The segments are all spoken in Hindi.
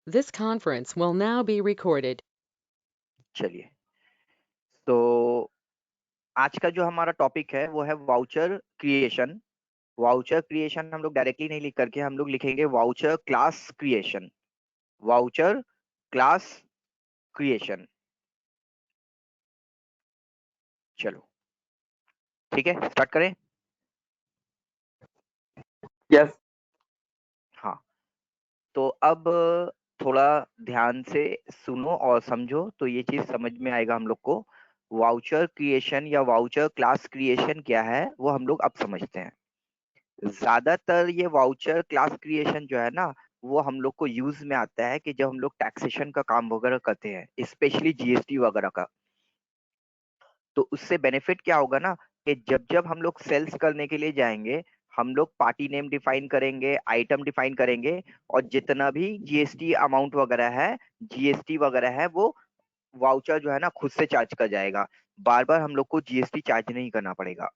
This conference will now be recorded. चलिए, तो आज का जो हमारा टॉपिक है वो है वाउचर क्रिएशन। वाउचर क्रिएशन हम लोग डायरेक्टली नहीं लिख करके हम लोग लिखेंगे voucher class creation. Voucher class creation. चलो ठीक है, स्टार्ट करें। यस हाँ, तो अब थोड़ा ध्यान से सुनो और समझो तो ये चीज समझ में आएगा हम लोग को। वाउचर क्रिएशन या वाउचर क्लास क्रिएशन क्या है वो हम लोग अब समझते हैं। ज्यादातर ये वाउचर क्लास क्रिएशन जो है ना, वो हम लोग को यूज में आता है कि जब हम लोग टैक्सेशन का काम वगैरह करते हैं, स्पेशली जीएसटी वगैरह का। तो उससे बेनिफिट क्या होगा ना, कि जब जब हम लोग सेल्स करने के लिए जाएंगे, हम लोग पार्टी नेम डिफाइन करेंगे, आइटम डिफाइन करेंगे, और जितना भी जीएसटी अमाउंट वगैरह है, जीएसटी वगैरह है, वो वाउचर जो है ना खुद से चार्ज कर जाएगा। बार बार हम लोग को जीएसटी चार्ज नहीं करना पड़ेगा।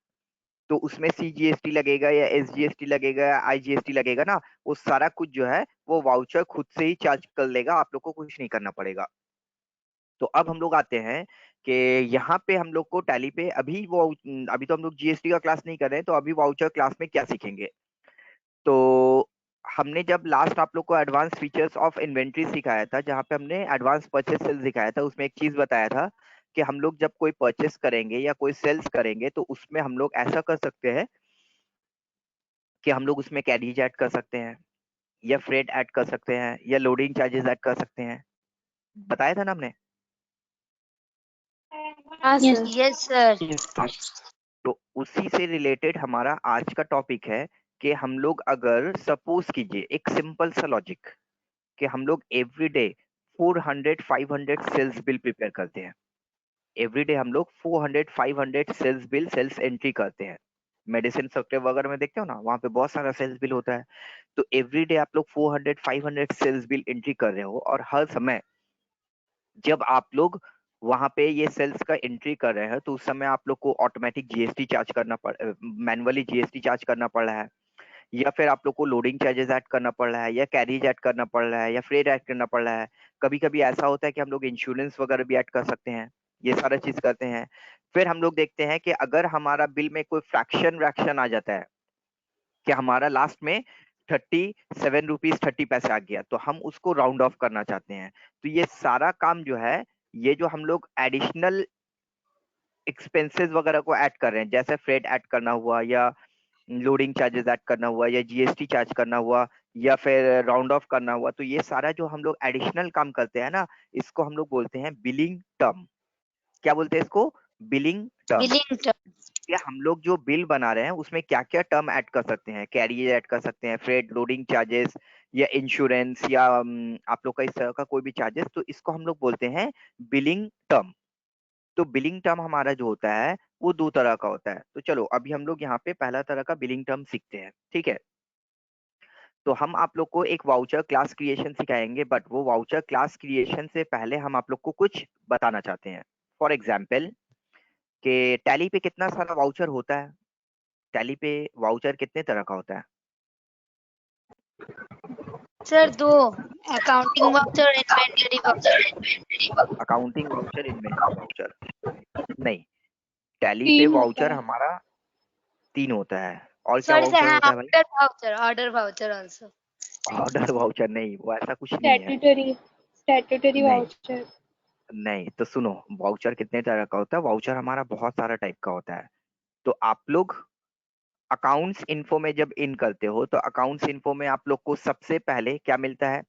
तो उसमें सीजीएसटी लगेगा या एसजीएसटी लगेगा या आईजीएसटी लगेगा ना, वो सारा कुछ जो है वो वाउचर खुद से ही चार्ज कर लेगा, आप लोग को कुछ नहीं करना पड़ेगा। तो अब हम लोग आते हैं कि यहाँ पे हम लोग को टैली पे अभी तो हम लोग जीएसटी का क्लास नहीं कर रहे हैं, तो अभी वाउचर क्लास में क्या सीखेंगे। तो हमने जब लास्ट आप लोग को एडवांस फीचर्स ऑफ इन्वेंट्री सिखाया था, जहाँ पे हमने एडवांस परचेस सेल्स दिखाया था, उसमें एक चीज बताया था कि हम लोग जब कोई परचेस करेंगे या कोई सेल्स करेंगे तो उसमें हम लोग ऐसा कर सकते हैं कि हम लोग उसमें कैरिज ऐड कर सकते हैं, या फ्रेट ऐड कर सकते हैं, या लोडिंग चार्जेस ऐड कर सकते हैं। बताया था ना हमने। Yes sir. तो उसी से रिलेटेड हमारा आज का टॉपिक है कि हम लोग अगर सपोज कीजिए एक सिंपल सा लॉजिक, कि हम लोग एवरीडे 400 500 सेल्स बिल प्रिपेयर करते हैं। एवरीडे हम लोग 400 500 सेल्स बिल सेल्स एंट्री करते हैं। मेडिसिन सेक्टर वगैरह में देखते हो ना, वहां पे बहुत सारा सेल्स बिल होता है। तो एवरीडे आप लोग 400 500 सेल्स बिल एंट्री कर रहे हो, और हर समय जब आप लोग वहां पे ये सेल्स का एंट्री कर रहे हैं, तो उस समय आप लोग को ऑटोमेटिक जीएसटी चार्ज करना पड़ मैनुअली जीएसटी चार्ज करना पड़ रहा है, या फिर आप लोग को लोडिंग चार्जेस ऐड करना पड़ रहा है, या कैरिज ऐड करना पड़ रहा है, या फ्रेट ऐड करना पड़ रहा है। कभी कभी ऐसा होता है कि हम लोग इंश्योरेंस वगैरह भी ऐड कर सकते हैं। ये सारा चीज करते हैं। फिर हम लोग देखते हैं कि अगर हमारा बिल में कोई फ्रैक्शन वैक्शन आ जाता है, कि हमारा लास्ट में 37 रुपीज 30 पैसे आ गया, तो हम उसको राउंड ऑफ करना चाहते हैं। तो ये सारा काम जो है, ये जो हम लोग एडिशनल एक्सपेंसेस वगैरह को ऐड कर रहे हैं, जैसे फ्रेट ऐड करना हुआ, या लोडिंग चार्जेस ऐड करना हुआ, या जीएसटी चार्ज करना हुआ, या फिर राउंड ऑफ करना हुआ, तो ये सारा जो हम लोग एडिशनल काम करते हैं ना, इसको हम लोग बोलते हैं बिलिंग टर्म। क्या बोलते हैं इसको? Billing term. बिलिंग या हम लोग जो बिल बना रहे हैं उसमें क्या क्या टर्म ऐड कर सकते हैं, कैरियर ऐड कर सकते हैं, फ्रेट, लोडिंग चार्जेस, या इंश्योरेंस, या आप लोग का इस तरह का कोई भी चार्जेस, तो इसको हम लोग बोलते हैं बिलिंग टर्म। तो बिलिंग टर्म हमारा जो होता है वो दो तरह का होता है। तो चलो अभी हम लोग यहाँ पे पहला तरह का बिलिंग टर्म सीखते हैं, ठीक है। तो हम आप लोग को एक वाउचर क्लास क्रिएशन सिखाएंगे, बट वो वाउचर क्लास क्रिएशन से पहले हम आप लोग को कुछ बताना चाहते हैं। फॉर एग्जाम्पल, कि टैली पे कितना सारा वाउचर होता है। टैली पे वाउचर कितने तरह का होता है? सर दो, accounting voucher, inventory voucher. Accounting voucher, inventory voucher. नहीं, टैली पे 3 होता वाउचर है। हमारा 3 होता है। और क्या सॉरी सर, वाउचर हाँ, होता है भाई? Order voucher also. Order voucher नहीं, वो ऐसा कुछ नहीं है। स्टैट्यूटरी नहीं, वाउचर। नहीं तो सुनो, वाउचर कितने तरह का होता है। वाउचर हमारा बहुत सारा टाइप का होता है। तो आप लोग अकाउंट्स इन्फो में जब इन करते हो, तो अकाउंट्स इन्फो में आप लोग को सबसे पहले क्या मिलता है?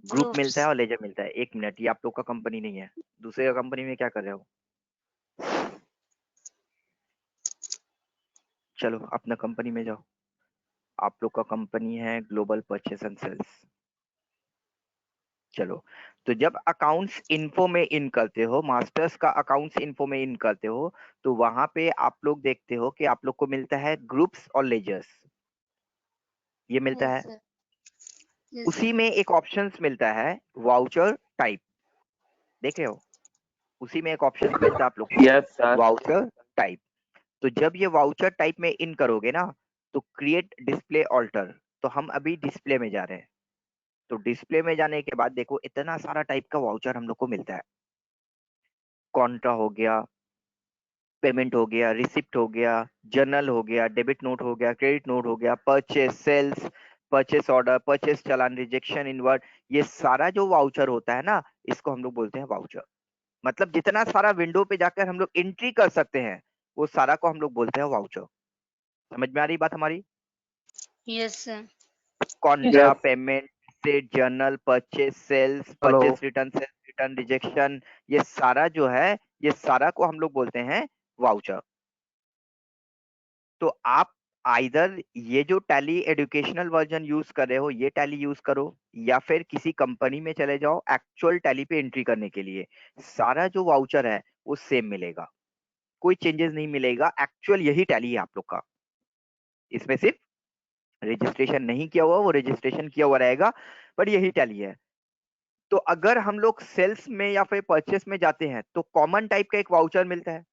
Group groups. मिलता है और लेजर मिलता है। एक मिनट, ये आप लोग का कंपनी नहीं है। दूसरे का कंपनी में क्या कर रहे हो? चलो अपना कंपनी में जाओ। आप लोग का कंपनी है ग्लोबल परचेस एंड सेल्स। चलो, तो जब अकाउंट्स इन्फो में इन करते हो, मास्टर्स का अकाउंट्स इन्फो में इन करते हो, तो वहां पे आप लोग देखते हो कि आप लोग को मिलता है ग्रुप्स और लेजर्स। ये मिलता यस है। सर। यस उसी सर। में एक ऑप्शंस मिलता है वाउचर टाइप। देख रहे हो? उसी में एक ऑप्शंस मिलता है आप लोग को, यस सर। Voucher type. तो जब ये वाउचर टाइप में इन करोगे ना, तो क्रिएट डिस्प्ले ऑल्टर। तो हम अभी डिस्प्ले में जा रहे हैं। तो डिस्प्ले में जाने के बाद देखो इतना सारा टाइप का वाउचर हम लोग को मिलता है। कॉन्ट्रा हो गया, पेमेंट हो गया, रिसिप्ट हो गया, जर्नल हो गया, डेबिट नोट हो गया, क्रेडिट नोट हो गया, purchase sales, purchase order, purchase challan, rejection invert, ये सारा जो वाउचर होता है ना, इसको हम लोग बोलते हैं वाउचर। मतलब जितना सारा विंडो पे जाकर हम लोग एंट्री कर सकते हैं वो सारा को हम लोग बोलते हैं वाउचर। समझ में आ रही बात हमारी? Yes, sir. Contra, Yes. Payment, set, journal, purchase sales, Hello. Purchase return, sales return, rejection, ये सारा जो है ये सारा को हम लोग बोलते हैं वाउचर। तो आप आइदर ये जो टैली एजुकेशनल वर्जन यूज कर रहे हो ये टैली यूज करो, या फिर किसी कंपनी में चले जाओ एक्चुअल टैली पे एंट्री करने के लिए। सारा जो वाउचर है वो सेम मिलेगा, कोई चेंजेस नहीं मिलेगा, एक्चुअल यही टैली है आप लोग का। इसमें सिर्फ रजिस्ट्रेशन नहीं किया हुआ, वो रजिस्ट्रेशन किया हुआ रहेगा, पर यही टैली है। तो अगर हम लोग सेल्स में या फिर परचेस में जाते हैं तो कॉमन टाइप का एक वाउचर मिलता है।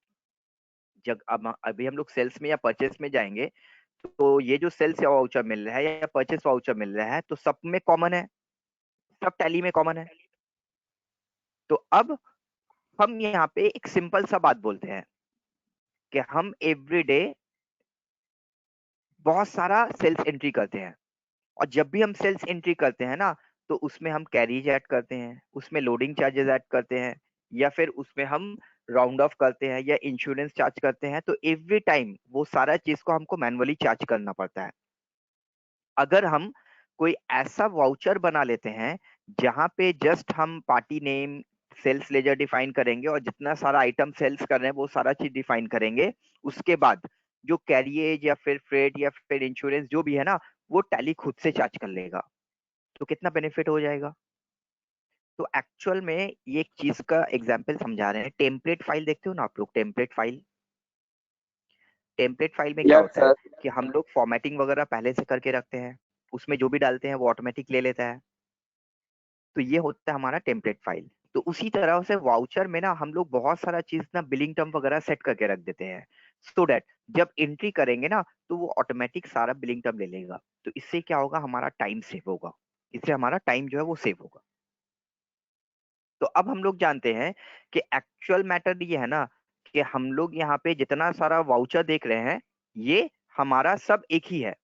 जब अब अभी हम लोग सेल्स में या परचेस में जाएंगे तो ये जो सेल्स या वाउचर मिल रहा है या परचेस वाउचर मिल रहा है तो सब में कॉमन है, सब टैली में कॉमन है। तो अब हम यहाँ पे एक सिंपल सा बात बोलते हैं कि हम एवरीडे बहुत सारा सेल्स एंट्री करते हैं, और जब भी हम सेल्स एंट्री करते हैं ना तो उसमें हम कैरीज ऐड करते हैं, उसमें लोडिंग चार्जेस ऐड करते हैं, या फिर उसमें हम राउंड ऑफ करते हैं या इंश्योरेंस चार्ज करते हैं। तो एवरी टाइम वो सारा चीज को हमको मैनुअली चार्ज करना पड़ता है। अगर हम कोई ऐसा वाउचर बना लेते हैं जहां पे जस्ट हम party name, sales ledger define करेंगे और जितना सारा आइटम सेल्स कर रहे हैं वो सारा चीज डिफाइन करेंगे, उसके बाद जो कैरियज या फिर फ्रेट या फिर इंश्योरेंस जो भी है ना वो टैली खुद से चार्ज कर लेगा। तो कितना बेनिफिट हो जाएगा? तो एक्चुअल में ये एक चीज का एग्जांपल समझा रहे हैं। टेम्पलेट फाइल देखते हो ना आप लोग? टेम्पलेट फाइल, टेम्पलेट फाइल में क्या Yes, होता है sir. कि हम लोग फॉर्मेटिंग वगैरह पहले से करके रखते हैं, उसमें जो भी डालते हैं वो ऑटोमेटिक ले लेता है। तो ये होता है हमारा टेम्पलेट फाइल। तो उसी तरह से वाउचर में ना हम लोग बहुत सारा चीज ना बिलिंग टर्म वगैरह सेट करके रख देते हैं, सो दैट जब एंट्री करेंगे ना तो वो ऑटोमेटिक सारा बिलिंग टर्म ले लेगा। तो इससे क्या होगा, हमारा टाइम सेव होगा, इससे हमारा टाइम जो है वो सेव होगा। तो अब हम लोग जानते हैं कि एक्चुअल मैटर ये है ना कि हम लोग यहाँ पे जितना सारा वाउचर देख रहे हैं ये हमारा सब एक ही है।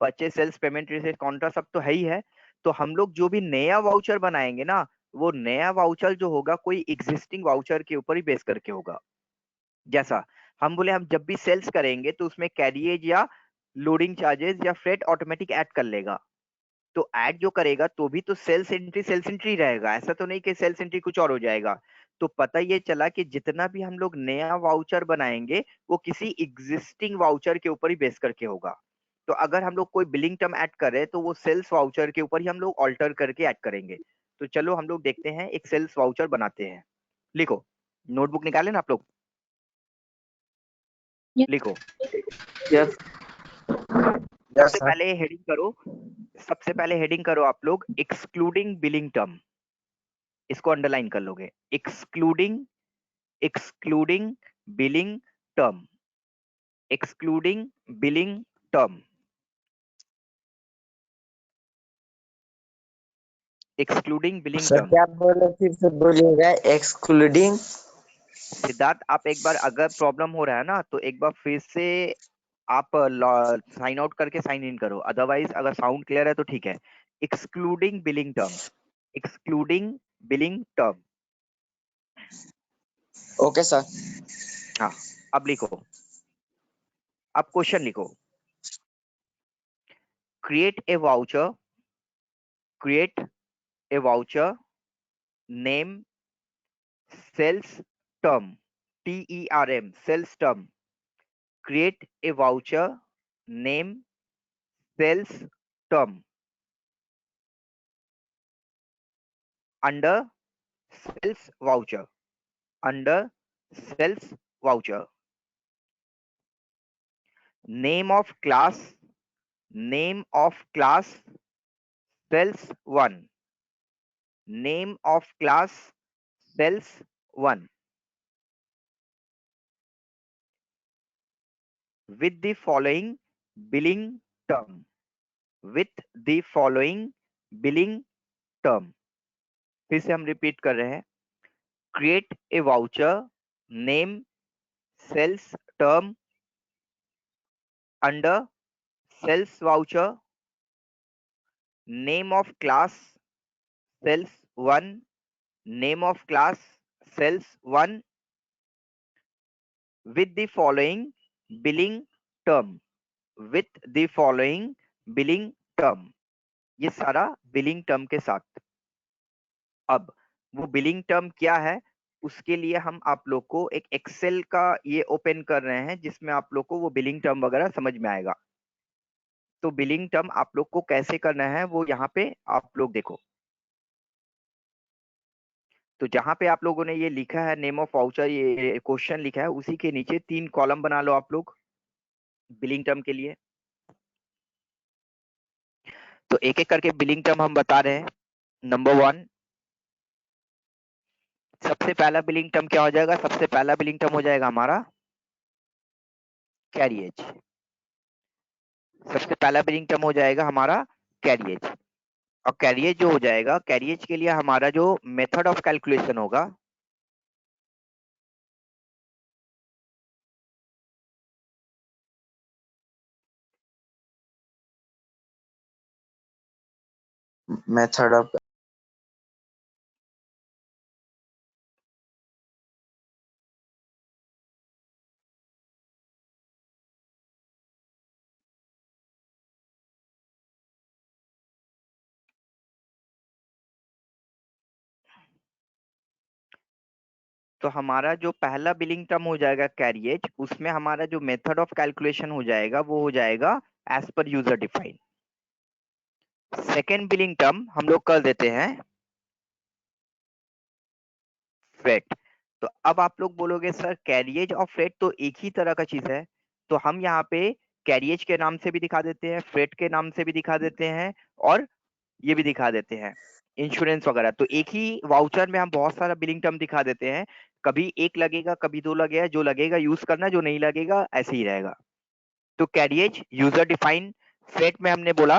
Purchase, sales, payment, receipt, contra सब तो है ही है। तो हम लोग जो भी नया वाउचर बनाएंगे ना वो नया वाउचर जो होगा कोई एग्जिस्टिंग वाउचर के ऊपर ही बेस करके होगा। जैसा हम बोले हम जब भी सेल्स करेंगे तो उसमें कैरियज या लोडिंग चार्जेस या फ्रेट ऑटोमेटिक ऐड कर लेगा। तो ऐड जो करेगा तो भी तो सेल्स एंट्री रहेगा, ऐसा तो नहीं कि सेल्स एंट्री कुछ और हो जाएगा। तो पता ये चला कि जितना भी हम लोग नया वाउचर बनाएंगे वो किसी एग्जिस्टिंग वाउचर के ऊपर ही बेस करके होगा। तो अगर हम लोग कोई बिलिंग टर्म ऐड कर रहे हैं तो वो सेल्स वाउचर के ऊपर ही हम लोग ऑल्टर करके ऐड करेंगे। तो चलो हम लोग देखते हैं, एक सेल्स वाउचर बनाते हैं। लिखो, नोटबुक निकाले ना आप लोग? लिखो। Yes. Yes, सबसे sir. पहले हेडिंग करो, सबसे पहले हेडिंग करो आप लोग एक्सक्लूडिंग बिलिंग टर्म। इसको अंडरलाइन कर लोगे, excluding, excluding billing term, excluding billing term, excluding billing sir term. क्या बोले, फिर से बोलिएगा। एक्सक्लूडिंग। सिद्धार्थ आप एक बार, अगर प्रॉब्लम हो रहा है ना तो एक बार फिर से आप साइन आउट करके साइन इन करो, अदरवाइज अगर साउंड क्लियर है तो ठीक है। Excluding billing term, excluding billing term. Okay sir. हाँ, अब लिखो, अब क्वेश्चन लिखो। Create a voucher, create a voucher name sales term, TERM, sales term. Create a voucher name sales term under sales voucher, under sales voucher. Name of class, name of class sales one, name of class sales one with the following billing term, with the following billing term. फिर से हम रिपीट कर रहे हैं, create a voucher name sales term under sales voucher, name of class sales 1, name of class cells 1 with the following billing term, with the following billing term, ये सारा बिलिंग टर्म के साथ। अब वो बिलिंग टर्म क्या है, उसके लिए हम आप लोग को एक एक्सेल का ये ओपन कर रहे हैं जिसमें आप लोग को वो बिलिंग टर्म वगैरह समझ में आएगा। तो बिलिंग टर्म आप लोग को कैसे करना है वो यहाँ पे आप लोग देखो। तो जहां पे आप लोगों ने ये लिखा है नेम ऑफ वाउचर, ये क्वेश्चन लिखा है, उसी के नीचे 3 कॉलम बना लो आप लोग बिलिंग टर्म के लिए। तो एक एक करके बिलिंग टर्म हम बता रहे हैं। नंबर 1, सबसे पहला बिलिंग टर्म क्या हो जाएगा? सबसे पहला बिलिंग टर्म हो जाएगा हमारा कैरिएज। सबसे पहला बिलिंग टर्म हो जाएगा हमारा कैरिएज। और कैरिएज जो हो जाएगा, कैरिएज के लिए हमारा जो मेथड ऑफ कैलकुलेशन होगा, Method of तो हमारा जो पहला बिलिंग टर्म हो जाएगा कैरिएज, उसमें हमारा जो मेथड ऑफ कैलकुलेशन हो जाएगा वो हो जाएगा as per user define. Second billing term हम लोग कर देते हैं फ्रेट। तो अब आप लोग बोलोगे सर कैरिएज और फ्रेट तो एक ही तरह का चीज है, तो हम यहाँ पे कैरिएज के नाम से भी दिखा देते हैं, फ्रेट के नाम से भी दिखा देते हैं, और ये भी दिखा देते हैं इंश्योरेंस वगैरह। तो एक ही वाउचर में हम बहुत सारा बिलिंग टर्म दिखा देते हैं, कभी एक लगेगा कभी 2 लगेगा, जो लगेगा यूज करना, जो नहीं लगेगा ऐसे ही रहेगा। तो कैरिएज यूजर डिफाइन, फ्रेट में हमने बोला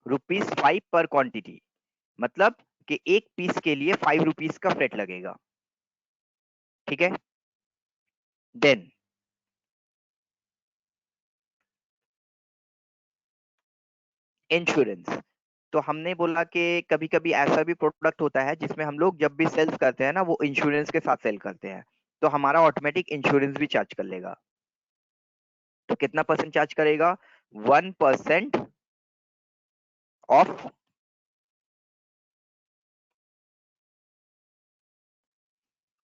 ₹5 पर क्वांटिटी, मतलब कि एक पीस के लिए 5 रुपीज का फ्रेट लगेगा। ठीक है। देन इंश्योरेंस, तो हमने बोला कि कभी कभी ऐसा भी प्रोडक्ट होता है जिसमें हम लोग जब भी सेल्स करते हैं ना, वो इंश्योरेंस के साथ सेल करते हैं, तो हमारा ऑटोमेटिक इंश्योरेंस भी चार्ज कर लेगा। तो कितना परसेंट चार्ज करेगा? 1% ऑफ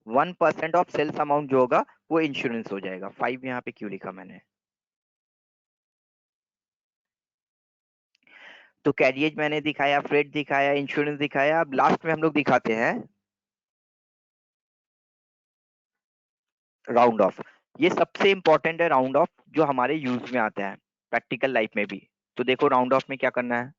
1% ऑफ सेल्स अमाउंट जो होगा वो इंश्योरेंस हो जाएगा। 5 यहाँ पे क्यों लिखा मैंने? तो कैरिएज मैंने दिखाया, फ्रेट दिखाया, इंश्योरेंस दिखाया। अब लास्ट में हम लोग दिखाते हैं राउंड ऑफ। ये सबसे इंपॉर्टेंट है राउंड ऑफ, जो हमारे यूज में आता है प्रैक्टिकल लाइफ में भी। तो देखो राउंड ऑफ में क्या करना है।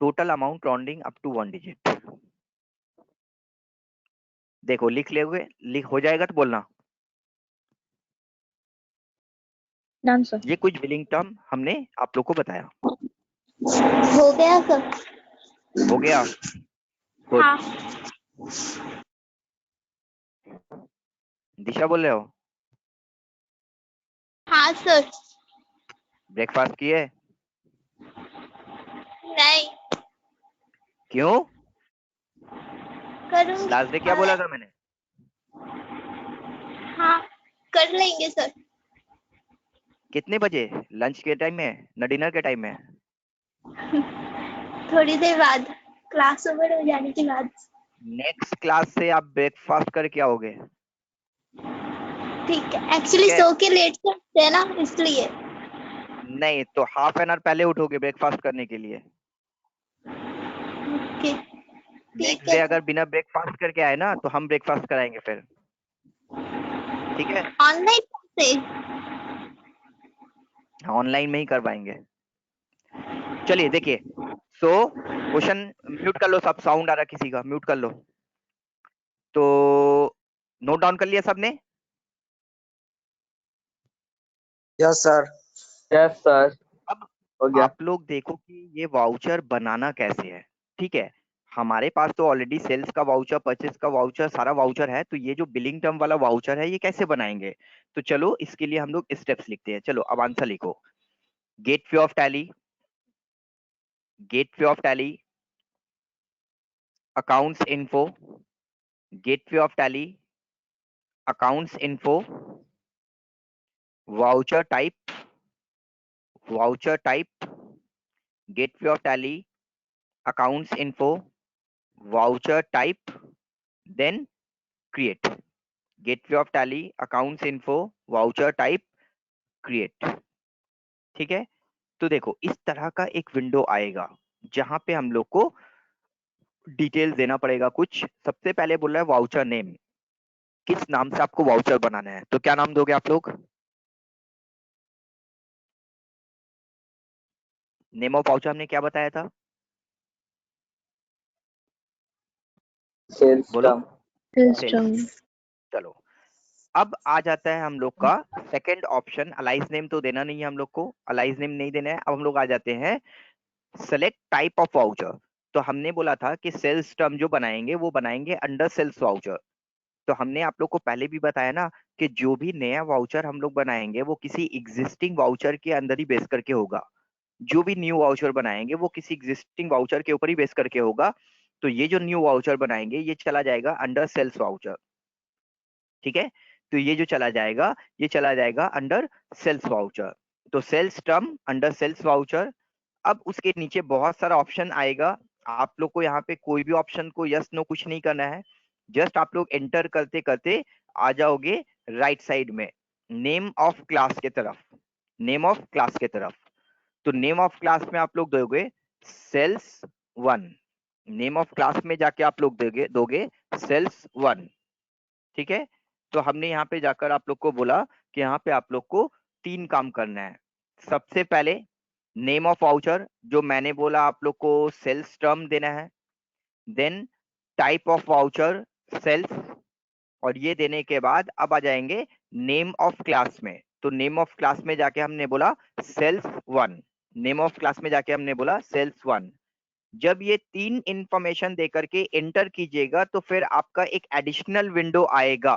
Total amount rounding up to 1 digit. देखो लिख लोगे, लिख हो जाएगा तो बोलना। Done sir. ये कुछ बिलिंग टर्म हमने आप लोग को बताया। हो गया सर। हो गया? Good. हाँ दिशा बोल रहे हो? हाँ सर। ब्रेकफास्ट किए? नहीं क्यों? करूँगी। लास्ट डे क्या बोला था मैंने? हाँ कर लेंगे सर। कितने बजे? लंच के टाइम में ना डिनर के टाइम में? थोड़ी देर बाद, क्लास ओवर हो जाने के बाद। नेक्स्ट क्लास से आप ब्रेकफास्ट करके आओगे। ठीक है, एक्चुअली सो के लेट से उठते हैं ना, इसलिए। नहीं तो हाफ एन आवर पहले उठोगे ब्रेकफास्ट करने के लिए। ओके ठीक नेक्स्ट डे है अगर बिना ब्रेकफास्ट करके आए ना तो हम ब्रेकफास्ट कराएंगे फिर, ठीक है? ऑनलाइन से ऑनलाइन में ही करवाएंगे। चलिए देखिए, सो क्वेश्चन म्यूट कर लो सब, साउंड आ रहा किसी का, म्यूट कर लो। तो नोट डाउन कर लिया सबने? Yes sir. यस सर, अब हो गया। आप लोग देखो कि ये वाउचर बनाना कैसे है, ठीक है? हमारे पास तो ऑलरेडी सेल्स का वाउचर, परचेस का वाउचर, सारा वाउचर है, तो ये जो बिलिंग टर्म वाला वाउचर है ये कैसे बनाएंगे? तो चलो इसके लिए हम लोग स्टेप्स लिखते हैं। चलो अब आंसर लिखो। Gateway of Tally, gateway of Tally, accounts info, gateway of Tally, accounts info, voucher type, voucher type, gateway of Tally, accounts info, voucher type, then create. Gateway of Tally, accounts info, voucher type, create, ठीक है? तो देखो इस तरह का एक विंडो आएगा जहां पे हम लोग को डिटेल देना पड़ेगा कुछ। सबसे पहले बोल रहा है वाउचर नेम, किस नाम से आपको वाउचर बनाना है, तो क्या नाम दोगे आप लोग? नेम ऑफ वाउचर हमने क्या बताया था? सेल्स बोलो। टर्म। सेल्स। चलो अब आ जाता है हम लोग का सेकंड ऑप्शन। अलाइज नेम तो देना नहीं है हम लोग को, अलाइज नेम नहीं देना है। अब हम लोग आ जाते हैं सेलेक्ट टाइप ऑफ वाउचर। तो हमने बोला था कि सेल्स टर्म जो बनाएंगे वो बनाएंगे अंडर सेल्स वाउचर। तो हमने आप लोग को पहले भी बताया ना कि जो भी नया वाउचर हम लोग बनाएंगे वो किसी एग्जिस्टिंग वाउचर के अंदर ही बेस करके होगा। जो भी न्यू वाउचर बनाएंगे वो किसी एग्जिस्टिंग वाउचर के ऊपर ही बेस करके होगा। तो ये जो न्यू वाउचर बनाएंगे ये चला जाएगा अंडर सेल्स वाउचर, ठीक है? तो ये जो चला जाएगा ये चला जाएगा अंडर सेल्स वाउचर। तो sales term under sales voucher. अब उसके नीचे बहुत सारा ऑप्शन आएगा। आप लोग को यहाँ पे कोई भी ऑप्शन को यस नो कुछ नहीं करना है, जस्ट आप लोग एंटर करते करते आ जाओगे राइट साइड में नेम ऑफ क्लास के तरफ, नेम ऑफ क्लास के तरफ। तो नेम ऑफ क्लास में आप लोग दोगे सेल्स 1, नेम ऑफ क्लास में जाके आप लोग दोगे सेल्स 1, ठीक है? तो हमने यहाँ पे जाकर आप लोग को बोला कि यहाँ पे आप लोग को 3 काम करना है। सबसे पहले नेम ऑफ वाउचर, जो मैंने बोला आप लोग को सेल्स टर्म देना है। Then type of voucher sales, और ये देने के बाद अब आ जाएंगे नेम ऑफ क्लास में। तो नेम ऑफ क्लास में जाके हमने बोला सेल्स 1, नेम ऑफ क्लास में जाके हमने बोला सेल्स 1। जब ये 3 इंफॉर्मेशन देकर के एंटर कीजिएगा तो फिर आपका एक एडिशनल विंडो आएगा,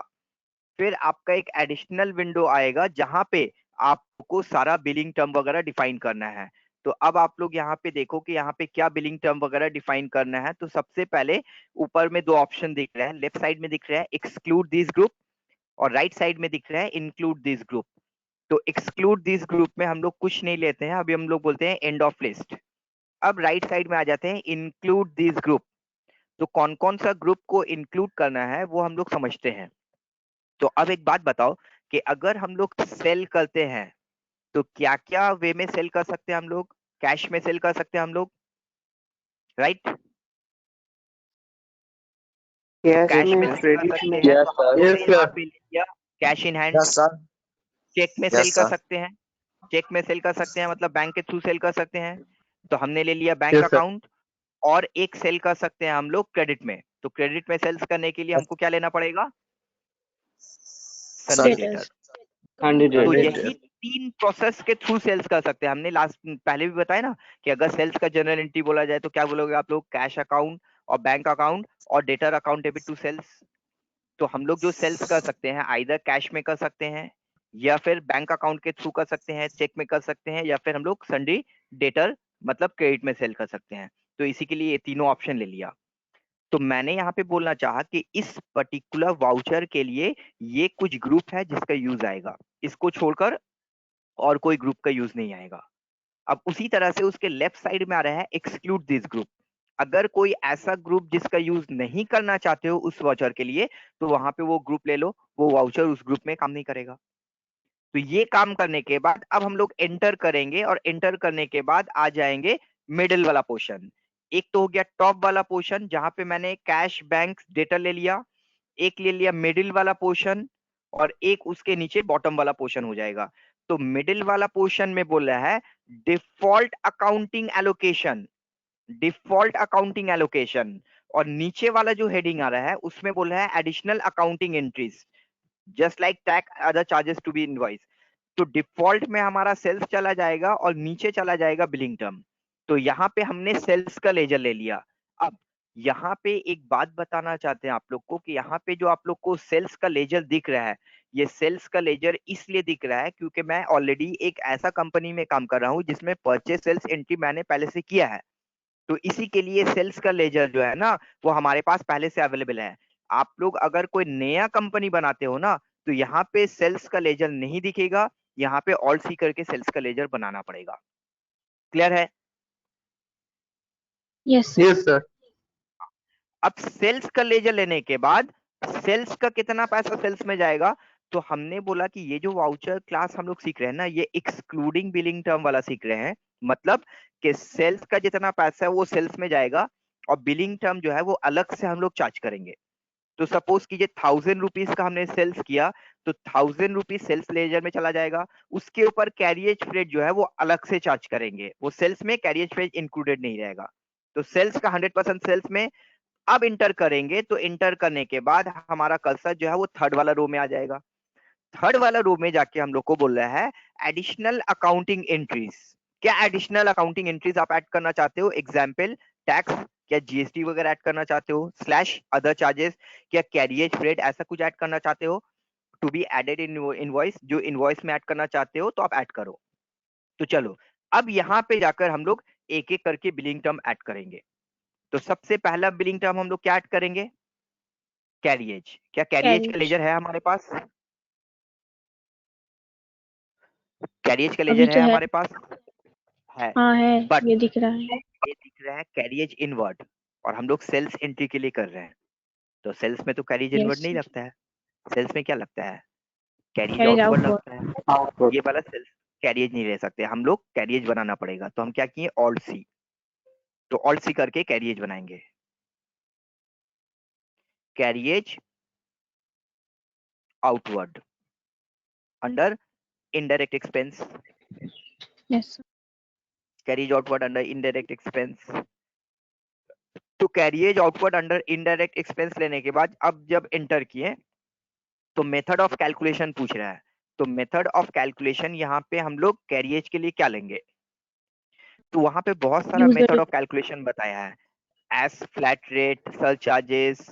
फिर आपका एक एडिशनल विंडो आएगा जहां पे आपको सारा बिलिंग टर्म वगैरह डिफाइन करना है। तो अब आप लोग यहाँ पे देखो कि यहाँ पे क्या बिलिंग टर्म वगैरह डिफाइन करना है। तो सबसे पहले ऊपर में 2 ऑप्शन दिख रहा है, लेफ्ट साइड में दिख रहा है एक्सक्लूड दिस ग्रुप और राइट साइड में दिख रहा है इंक्लूड दिस ग्रुप। तो एक्सक्लूड दिस ग्रुप में हम लोग कुछ नहीं लेते हैं, अभी हम लोग बोलते हैं एंड ऑफ लिस्ट। अब राइट साइड में आ जाते हैं इंक्लूड दिस ग्रुप। तो कौन कौन सा ग्रुप को इंक्लूड करना है वो हम लोग समझते हैं। तो अब एक बात बताओ कि अगर हम लोग सेल करते हैं तो क्या क्या वे में सेल कर सकते हैं हम लोग? कैश में सेल कर सकते हैं हम लोग, राइट? कैश में सेल कर सकते हैं, Yes, तो हम sir. लोग Yes, ने यहाँ sir. पे लिया cash in hand. Yes sir. Cheque में Yes, सेल कर sir. सकते हैं, चेक में सेल कर सकते हैं मतलब बैंक के थ्रू सेल कर सकते हैं। तो हमने ले लिया बैंक Yes, sir. अकाउंट। और एक सेल कर सकते हैं हम लोग क्रेडिट में। तो क्रेडिट में सेल्स करने के लिए हमको क्या लेना पड़ेगा? Sunday sir debtor. 100 तो days. यही 3 प्रोसेस के थ्रू सेल्स कर सकते हैं। हमने लास्ट पहले भी बताया ना कि अगर सेल्स का जनरल एंट्री बोला जाए तो क्या बोलोगे आप लोग? कैश अकाउंट और बैंक अकाउंट और debtor account debit to sales. तो हम लोग जो सेल्स कर सकते हैं आइदर कैश में कर सकते हैं या फिर बैंक अकाउंट के थ्रू कर सकते हैं, चेक में कर सकते हैं, या फिर हम लोग संडे डेटर मतलब क्रेडिट में सेल कर सकते हैं। तो इसी के लिए ये तीनों ऑप्शन ले लिया। तो मैंने यहाँ पे बोलना चाहा कि इस पर्टिकुलर वाउचर के लिए ये कुछ ग्रुप है जिसका यूज आएगा, इसको छोड़कर और कोई ग्रुप का यूज नहीं आएगा। अब उसी तरह से उसके लेफ्ट साइड में आ रहा है एक्सक्लूड दिस ग्रुप। अगर कोई ऐसा ग्रुप जिसका यूज नहीं करना चाहते हो उस वाउचर के लिए तो वहां पे वो ग्रुप ले लो, वो वाउचर उस ग्रुप में काम नहीं करेगा। तो ये काम करने के बाद अब हम लोग एंटर करेंगे और एंटर करने के बाद आ जाएंगे मिडिल वाला पोर्शन। एक तो हो गया टॉप वाला पोर्शन जहां पे मैंने कैश बैंक डेटा ले लिया, एक ले लिया मिडिल वाला पोर्शन, और एक उसके नीचे बॉटम वाला पोर्शन हो जाएगा। तो मिडिल वाला पोर्शन में बोल रहा है default accounting allocation, default accounting allocation, और नीचे वाला जो हेडिंग आ रहा है उसमें बोल रहा है additional accounting entries just like tax other charges to be invoice. तो डिफॉल्ट में हमारा सेल्स चला जाएगा और नीचे चला जाएगा बिलिंग टर्म। तो यहाँ पे हमने सेल्स का लेजर ले लिया। अब यहाँ पे एक बात बताना चाहते हैं आप लोग को कि यहाँ पे जो आप लोग को सेल्स का लेजर दिख रहा है, ये सेल्स का लेजर इसलिए दिख रहा है क्योंकि मैं ऑलरेडी एक ऐसा कंपनी में काम कर रहा हूँ जिसमें परचेस सेल्स एंट्री मैंने पहले से किया है। तो इसी के लिए सेल्स का लेजर जो है ना वो हमारे पास पहले से अवेलेबल है। आप लोग अगर कोई नया कंपनी बनाते हो ना तो यहाँ पे सेल्स का लेजर नहीं दिखेगा, यहाँ पे ऑल्ट सी करके सेल्स का लेजर बनाना पड़ेगा। क्लियर है? Yes, sir. अब सेल्स का लेजर लेने के बाद सेल्स का कितना पैसा सेल्स में जाएगा, तो हमने बोला कि ये जो वाउचर क्लास हम लोग सीख रहे हैं ना ये एक्सक्लूडिंग बिलिंग टर्म वाला सीख रहे हैं। मतलब कि सेल्स का जितना पैसा है वो सेल्स में जाएगा और बिलिंग टर्म जो है वो अलग से हम लोग चार्ज करेंगे। तो सपोज कीजिए 1000 रुपीज का हमने सेल्स किया तो 1000 रुपीज सेल्स लेजर में चला जाएगा, उसके ऊपर कैरियज फ्रेट जो है वो अलग से चार्ज करेंगे, वो सेल्स में कैरियज फ्रेट इंक्लूडेड नहीं रहेगा। तो सेल्स का 100% सेल्स में। अब इंटर करेंगे तो इंटर करने के बाद हमारा कर्सर जो है वो थर्ड वाला रो में आ जाएगा। थर्ड वाला रो में जाके हम लोग को बोल रहा है एडिशनल अकाउंटिंग एंट्रीज। क्या एडिशनल अकाउंटिंग एंट्रीज आप ऐड करना चाहते हो? एग्जाम्पल टैक्स, क्या जीएसटी वगैरह ऐड करना चाहते हो, स्लैश अदर चार्जेस, क्या कैरियज फ्रेट ऐसा कुछ ऐड करना चाहते हो to be added in invoice, जो इनवॉइस में ऐड करना चाहते हो तो आप ऐड करो। तो चलो अब यहाँ पे जाकर हम लोग एक एक करके बिलिंग टर्म ऐड करेंगे। तो सबसे पहला बिलिंग टर्म हम लोग क्या ऐड करेंगे? कैरियज। क्या कैरियज का Carriage. लेजर है हमारे पास? कैरियज का अभी लेजर है तो है। हमारे पास? है। हाँ है, बट ये दिख रहा है। ये दिख रहा है कैरियज इनवर्ड और हम लोग सेल्स एंट्री के लिए कर रहे हैं। तो सेल्स में तो कैरियज इनवर्ड Yes, नहीं लगता है, सेल्स में क्या लगता है? Carriage carriage outward outward. लगता है। ये वाला सेल्स कैरियज नहीं ले सकते हम लोग, कैरियज बनाना पड़ेगा। तो हम क्या किए? Alt C. तो ऑल्ट सी करके कैरियज बनाएंगे। Carriage outward under indirect expense. Yes, sir. Carriage outward under indirect expense. तो carriage outward under indirect expense लेने के बाद अब जब एंटर किए तो मेथड ऑफ कैलकुलेशन पूछ रहा है। तो मेथड ऑफ कैलकुलेशन यहाँ पे हम लोग कैरियज के लिए क्या लेंगे? तो वहां पे बहुत सारा User. मेथड ऑफ कैलकुलेशन बताया है, S flat rate, surcharges,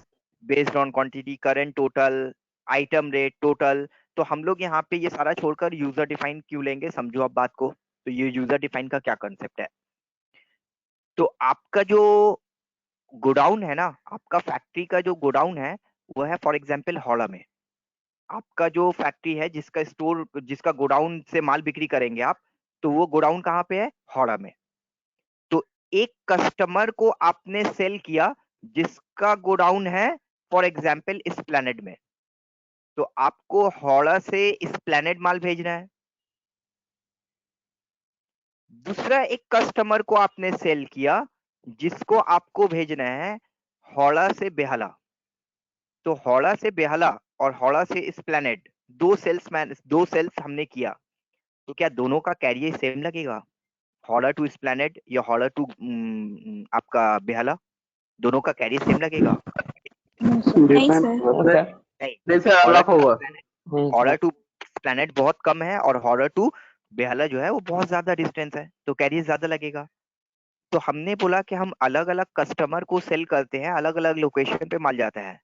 based on quantity, current total, item rate, total. तो हम लोग यहाँ पे ये सारा छोड़कर यूजर डिफाइन क्यों लेंगे? समझो आप बात को। तो ये यूजर डिफाइन का क्या कंसेप्ट है? तो आपका जो गोडाउन है ना, आपका फैक्ट्री का जो गोडाउन है वो है फॉर एग्जांपल हावड़ा में। आपका जो फैक्ट्री है जिसका स्टोर, जिसका गोडाउन से माल बिक्री करेंगे आप, तो वो गोडाउन कहाँ पे है? हावड़ा में। तो एक कस्टमर को आपने सेल किया जिसका गोडाउन है फॉर एग्जांपल एस्प्लैनेड में, तो आपको हावड़ा से एस्प्लैनेड माल भेजना है। दूसरा एक कस्टमर को आपने सेल किया जिसको आपको भेजना है हावड़ा से बेहला। तो हावड़ा से बेहला और हावड़ा से एस्प्लैनेड, दो सेल्स हमने किया। तो क्या दोनों का कैरियर सेम लगेगा? हावड़ा टू एस्प्लैनेड या हावड़ा टू आपका बेहला, दोनों का कैरियर सेम लगेगा? No, sir. नहीं सर नहीं। जैसे हावड़ा अलग टू होगा। हावड़ा टू एस्प्लैनेड बहुत कम है और हावड़ा टू बेहला जो है वो बहुत ज्यादा डिस्टेंस है, तो कैरियर ज्यादा लगेगा। तो हमने बोला कि हम अलग अलग कस्टमर को सेल करते हैं, अलग अलग लोकेशन पे माल जाता है,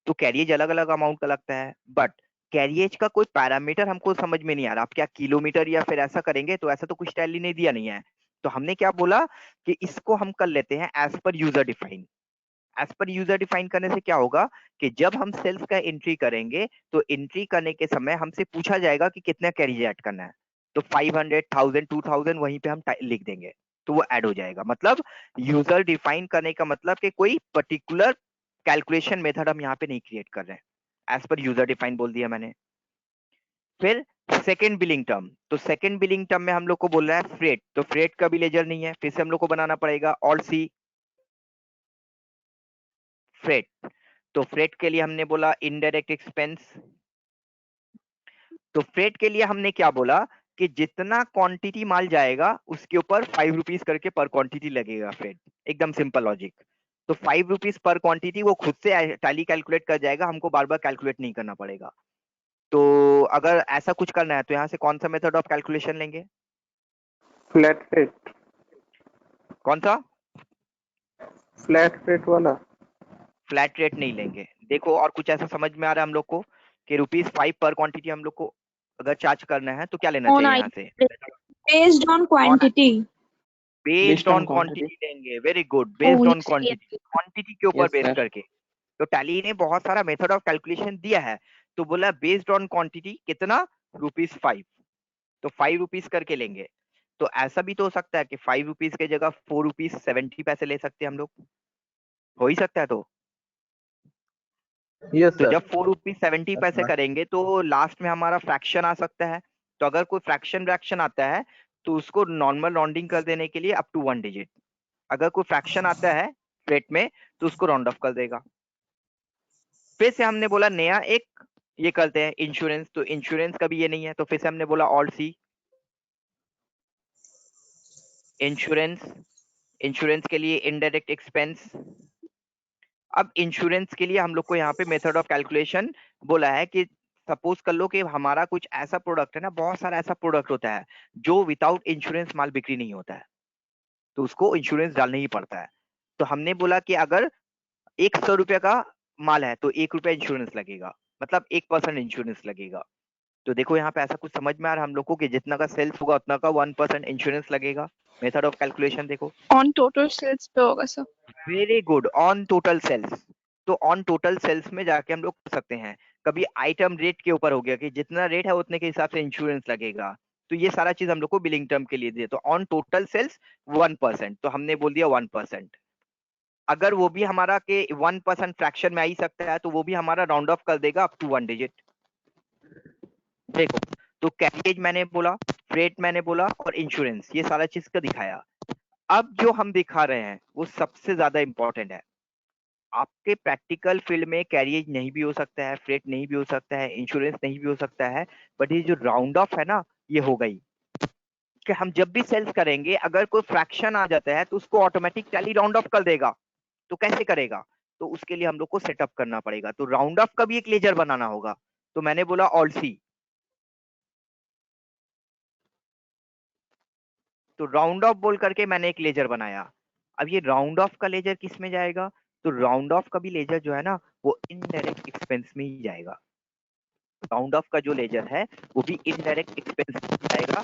तो कैरियज अलग अलग अमाउंट का लगता है। बट कैरियज का कोई पैरामीटर हमको समझ में नहीं आ रहा। आप क्या किलोमीटर या फिर ऐसा करेंगे? तो ऐसा तो कुछ टैली नहीं दिया नहीं है। तो हमने क्या बोला कि इसको हम कर लेते हैं as per user define. As per user define करने से क्या होगा कि जब हम सेल्स का एंट्री करेंगे तो एंट्री करने के समय हमसे पूछा जाएगा कि कितना कैरिज ऐड करना है। तो 500, 1000, 2000 वहीं पे हम लिख देंगे तो वो ऐड हो जाएगा। मतलब यूजर डिफाइन करने का मतलब कि कोई पर्टिकुलर कैलकुलेशन मेथड हम यहाँ पे नहीं क्रिएट कर रहे हैं, एज पर यूजर डिफाइन बोल दिया मैंने। फिर सेकेंड बिलिंग टर्म, तो सेकेंड बिलिंग टर्म में हम लोग को बोल रहा है फ्रेट। तो फ्रेट का भी लेजर नहीं है, फिर से हम लोग को बनाना पड़ेगा ऑल सी। फ्रेट। तो फ्रेट के लिए हमने बोला इनडायरेक्ट एक्सपेंस। तो फ्रेट के लिए हमने क्या बोला कि जितना क्वांटिटी माल जाएगा उसके ऊपर 5 रुपीज करके पर क्वांटिटी लगेगा फ्रेट। एकदम सिंपल लॉजिक। तो 5 रुपीज पर क्वांटिटी वो खुद से टैली कैलकुलेट कर जाएगा, हमको बार बार कैलकुलेट नहीं करना पड़ेगा। तो अगर ऐसा कुछ करना है तो यहाँ से कौन सा मेथड ऑफ कैलकुलेशन लेंगे? फ्लैट रेट, कौन सा? फ्लैट रेट वाला। फ्लैट रेट नहीं लेंगे। देखो और कुछ ऐसा समझ में आ रहा है हम लोग को कि ₹5 पर क्वांटिटी हम लोग को अगर चार्ज करना है तो क्या लेना On चाहिए I यहाँ से? based on quantity. Based on quantity लेंगे। Very good, based Oh, on yes, quantity, quantity के ऊपर Yes, बेस sir. करके। तो टैली ने बहुत सारा मेथड ऑफ कैलकुलेशन दिया है, तो बोला बेस्ड ऑन क्वांटिटी कितना? ₹5। तो 5 रुपीज करके लेंगे। तो ऐसा भी तो हो सकता है कि 5 रुपीज की जगह 4 रुपीज 70 पैसे ले सकते हैं हम लोग, हो ही सकता है। तो Yes, तो sir. जब 4 रुपीज 70 That's पैसे right. करेंगे तो लास्ट में हमारा फ्रैक्शन आ सकता है। तो अगर कोई फ्रैक्शन आता है तो उसको नॉर्मल राउंडिंग कर देने के लिए अप टू 1 डिजिट। अगर कोई फ्रैक्शन आता है रेट में तो उसको राउंड ऑफ कर देगा। फिर से हमने बोला नया एक ये करते हैं इंश्योरेंस। तो इंश्योरेंस का भी ये नहीं है, तो फिर से हमने बोला ऑल सी इंश्योरेंस। इंश्योरेंस के लिए इनडायरेक्ट एक्सपेंस। अब इंश्योरेंस के लिए हम लोग को यहाँ पे मेथड ऑफ कैलकुलेशन बोला है कि सपोज कर लो कि हमारा कुछ ऐसा प्रोडक्ट है ना, बहुत सारा ऐसा प्रोडक्ट होता है जो विदाउट इंश्योरेंस माल बिक्री नहीं होता है, तो उसको इंश्योरेंस डालना ही पड़ता है। तो हमने बोला कि अगर 100 रुपये का माल है तो 1 रुपया इंश्योरेंस लगेगा, मतलब 1% इंश्योरेंस लगेगा। तो देखो यहाँ पे ऐसा कुछ समझ में आ रहा है हम लोग को कि जितना का सेल्स होगा उतना का 1% इंश्योरेंस लगेगा। मेथड ऑफ कैलकुलेशन देखो, ऑन टोटल सेल्स पे होगा sir. Very good, on total sales. तो ऑन टोटल सेल्स में जाके हम लोग कर सकते हैं। कभी आइटम रेट के ऊपर हो गया कि जितना रेट है उतने के हिसाब से इंश्योरेंस लगेगा, तो ये सारा चीज हम लोग को बिलिंग टर्म के लिए दिए। तो ऑन टोटल सेल्स 1%, तो हमने बोल दिया 1%। अगर वो भी हमारा के 1% फ्रैक्शन में आ ही सकता है तो वो भी हमारा राउंड ऑफ कर देगा अप टू 1 डिजिट। देखो, तो कैरियज मैंने बोला, फ्रेट मैंने बोला और इंश्योरेंस, ये सारा चीज का दिखाया। अब जो हम दिखा रहे हैं वो सबसे ज्यादा इंपॉर्टेंट है। आपके प्रैक्टिकल फील्ड में कैरियज नहीं भी हो सकता है, फ्रेट नहीं भी हो सकता है, इंश्योरेंस नहीं भी हो सकता है, बट ये जो राउंड ऑफ है ना, ये हो गई कि हम जब भी सेल्स करेंगे अगर कोई फ्रैक्शन आ जाता है तो उसको ऑटोमेटिक टैली राउंड ऑफ कर देगा। तो कैसे करेगा? तो उसके लिए हम लोग को सेटअप करना पड़ेगा। तो राउंड ऑफ का भी एक लेजर बनाना होगा। तो मैंने बोला ऑल सी। तो राउंड ऑफ बोल करके मैंने एक लेजर बनाया। अब ये राउंड ऑफ का लेजर किस में जाएगा? तो राउंड ऑफ का भी लेजर जो है ना वो इनडायरेक्ट एक्सपेंस में ही जाएगा। राउंड ऑफ का जो लेजर है वो भी इनडायरेक्ट एक्सपेंस में जाएगा।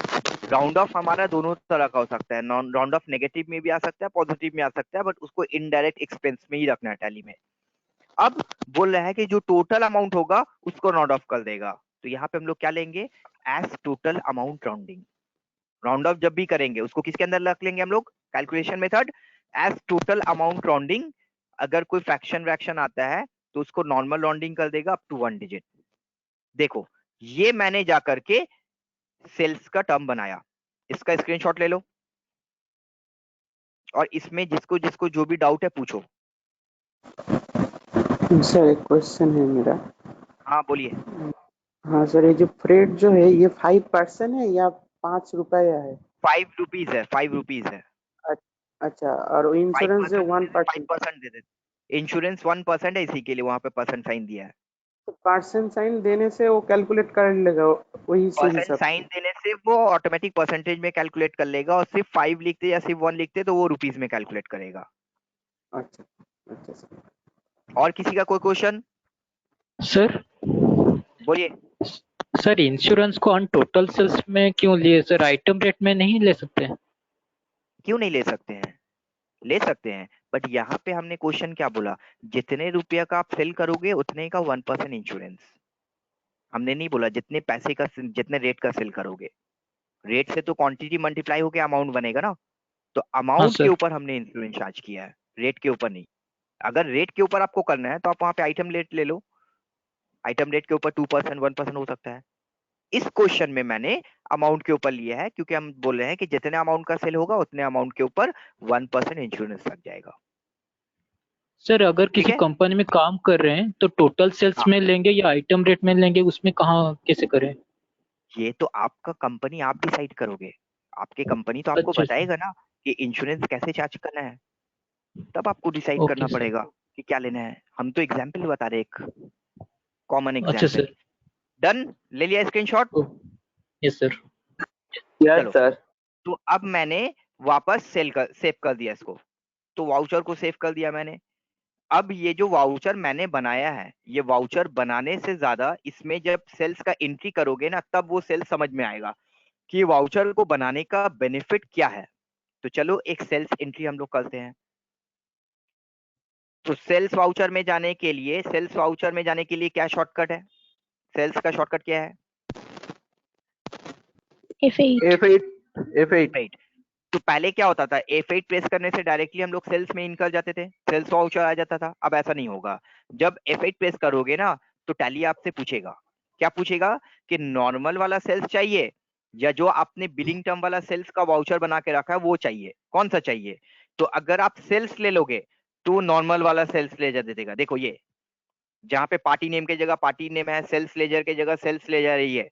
राउंड ऑफ हमारा दोनों तरह का हो सकता है, नॉन राउंड ऑफ नेगेटिव में भी आ सकता है, पॉजिटिव में आ सकता है, बट उसको इनडायरेक्ट एक्सपेंस में ही रखना है टैली में। अब बोल रहा है कि जो टोटल अमाउंट होगा उसको राउंड ऑफ कर देगा। तो यहाँ पे हम लोग क्या लेंगे? As total amount rounding. Round off जब भी करेंगे उसको किसके अंदर रख लेंगे हम लोग? Calculation method as total amount rounding. अगर कोई फ्रैक्शन वैक्शन आता है तो उसको नॉर्मल राउंडिंग कर देगा अप टू 1 डिजिट। देखो, ये मैंने जाकर के सेल्स का टर्म बनाया, इसका स्क्रीनशॉट ले लो और इसमें जिसको जिसको जो भी डाउट है पूछो। सर एक क्वेश्चन है मेरा। हाँ बोलिए। हाँ सर, ये जो फ्रेट जो है ये 5% है या 5 रुपया है? 5 रुपीज है, 5 रुपीज है। अच्छा, और इंश्योरेंस जो 1%? 5% दे देते। इंश्योरेंस 1% है, इसी के लिए वहां पे परसेंट साइन दिया है। तो परसेंट साइन देने से वो कैलकुलेट कर लेगा वही से परसेंट हिसाब साइन से? देने से वो ऑटोमेटिक परसेंटेज में कैलकुलेट कर लेगा, और सिर्फ 5 लिखते या सिर्फ 1 लिखते तो वो रुपीज में कैलकुलेट करेगा। अच्छा अच्छा सर। और किसी का कोई क्वेश्चन? सर बोलिए। सर इंश्योरेंस को ऑन टोटल सेल्स में क्यों लिए सर? आइटम रेट में नहीं ले सकते? क्यों नहीं ले सकते हैं? ले सकते हैं, बट यहाँ पे हमने क्वेश्चन क्या बोला? जितने रुपया का आप सेल करोगे उतने का 1% इंश्योरेंस। हमने नहीं बोला जितने पैसे का, जितने रेट का सेल करोगे। रेट से तो क्वांटिटी मल्टीप्लाई होके अमाउंट बनेगा ना, तो अमाउंट के सर। ऊपर हमने इंश्योरेंस चार्ज किया है, रेट के ऊपर नहीं। अगर रेट के ऊपर आपको करना है तो आप वहां पे आइटम रेट ले लो, आइटम रेट के ऊपर 2% 1% हो सकता है। इस क्वेश्चन में मैंने अमाउंट के ऊपर लिया है क्योंकि हम बोल रहे हैं कि जितने अमाउंट का सेल होगा उतने अमाउंट के ऊपर 1% इंश्योरेंस लग जाएगा। सर अगर ठीक किसी है? कंपनी में काम कर रहे हैं तो टोटल सेल्स हाँ। में लेंगे या आइटम रेट में लेंगे, उसमें कहाँ कैसे करें? ये तो आपका कंपनी आप डिसाइड करोगे। आपके कंपनी तो आपको अच्छा बताएगा ना कि इंश्योरेंस कैसे चार्ज करना है, तब आपको डिसाइड करना ओके सर। पड़ेगा कि क्या लेना है। हम तो एग्जाम्पल बता रहे, एक कॉमन अच्छा एग्जाम्पल। सर। डन, ले लिया स्क्रीनशॉट? Yes sir. यस चलो, सर। तो अब मैंने वापस सेव कर दिया इसको। तो वाउचर को सेव कर दिया मैंने। अब ये जो वाउचर मैंने बनाया है, ये वाउचर बनाने से ज्यादा इसमें जब सेल्स का एंट्री करोगे ना, तब वो सेल्स समझ में आएगा कि वाउचर को बनाने का बेनिफिट क्या है। तो चलो एक सेल्स एंट्री हम लोग करते हैं। तो सेल्स वाउचर में जाने के लिए क्या शॉर्टकट है? सेल्स का शॉर्टकट क्या है? F8. F8 F8। तो पहले क्या होता था, F8 प्रेस करने से डायरेक्टली हम लोग सेल्स में निकल जाते थे, सेल्स वाउचर आ जाता था। अब ऐसा नहीं होगा। जब F8 प्रेस करोगे ना, तो टैली आपसे पूछेगा, क्या पूछेगा कि नॉर्मल वाला सेल्स चाहिए या जो आपने बिलिंग टर्म वाला सेल्स का वाउचर बना के रखा है वो चाहिए, कौन सा चाहिए? तो अगर आप सेल्स ले लोगे तो नॉर्मल वाला सेल्स लेजर दे देगा। देखो ये, जहां पे पार्टी नेम की जगह पार्टी नेम है, सेल्स लेजर की जगह सेल्स लेजर ही है।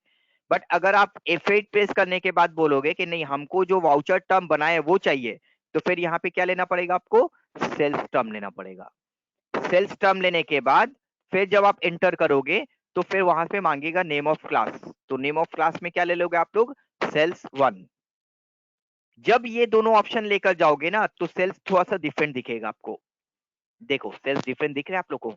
बट अगर आप F8 प्रेस करने के बाद बोलोगे कि नहीं हमको जो वाउचर टर्म बनाए वो चाहिए, तो फिर यहाँ पे क्या लेना पड़ेगा आपको? सेल्स टर्म लेना पड़ेगा। सेल्स टर्म लेने के बाद फिर जब आप एंटर करोगे तो फिर वहां पे मांगेगा नेम ऑफ क्लास। तो नेम ऑफ क्लास में क्या ले लोगे आप लोग? सेल्स 1। जब ये दोनों ऑप्शन लेकर जाओगे ना, तो सेल्स थोड़ा सा डिफरेंट दिखेगा आपको। देखो सेल्स डिफरेंट दिख रहा है आप लोग को?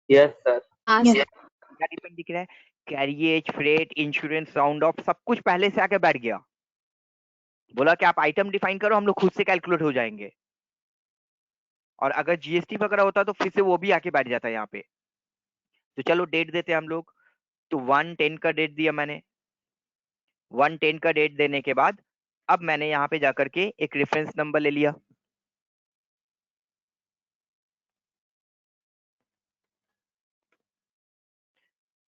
Yes sir. Yes. क्या डिफरेंट दिख रहा है? Carriage, freight, insurance, round of, सब कुछ पहले से आके बैठ गया। बोला कि आप आइटम डिफाइन करो, हम लोग खुद से कैलकुलेट हो जाएंगे। और अगर जीएसटी वगैरह होता तो फिर से वो भी आके बैठ जाता है यहाँ पे। तो चलो डेट देते हैं हम लोग। तो 1/10 का डेट दिया मैंने। 1/10 का डेट देने के बाद अब मैंने यहाँ पे जाकर के एक रेफरेंस नंबर ले लिया।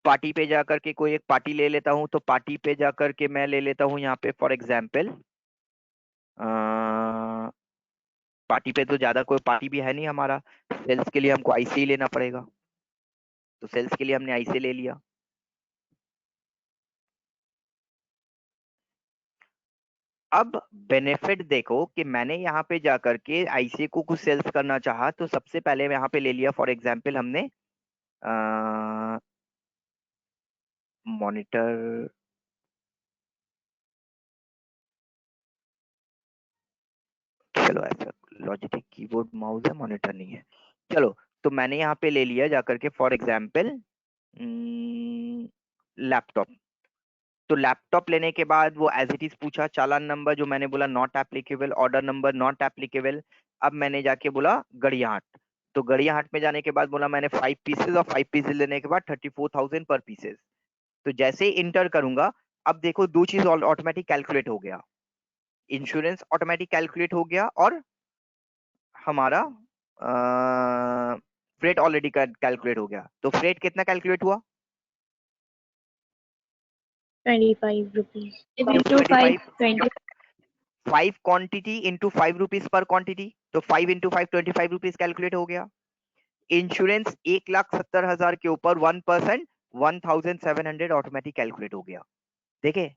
पार्टी पे जाकर के कोई एक पार्टी ले लेता हूं। तो पार्टी पे जाकर के मैं ले लेता हूं यहाँ पे फॉर एग्जाम्पल, पार्टी पे तो ज्यादा कोई पार्टी भी है नहीं हमारा। सेल्स के लिए हमको आईसी लेना पड़ेगा, तो सेल्स के लिए हमने आईसी ले लिया। अब बेनिफिट देखो कि मैंने यहाँ पे जाकर के आईसी को कुछ सेल्स करना चाहा, तो सबसे पहले यहाँ पे ले लिया फॉर एग्जाम्पल हमने मॉनिटर। चलो ऐसा लॉजिटेक कीबोर्ड माउस है, मॉनिटर नहीं है। चलो, तो मैंने यहाँ पे ले लिया जाकर के फॉर एग्जाम्पल लैपटॉप। तो लैपटॉप लेने के बाद वो एज इट इज पूछा, चालान नंबर जो मैंने बोला not applicable, order number not applicable. अब मैंने जाके बोला गड़ियाहाट। तो गड़ियाहाट में जाने के बाद बोला मैंने 5 पीसेज, और 5 पीसेज लेने के बाद 34,000 पर पीसेज। तो जैसे ही इंटर करूंगा, अब देखो दो चीज ऑटोमेटिक कैलकुलेट हो गया। इंश्योरेंस ऑटोमेटिक कैलकुलेट हो गया और हमारा फ्रेट ऑलरेडी कैलकुलेट हो गया। तो फ्रेट कितना कैलकुलेट हुआ? 25 rupees. Into Into 5, 25, 20. 5 quantity into 5 rupees per quantity. तो 5 इंटू 5 25 रुपीज कैलकुलेट हो गया। इंश्योरेंस 1,70,000 के ऊपर 1% 1,700 ऑटोमेटिक कैलकुलेट हो गया। देखे?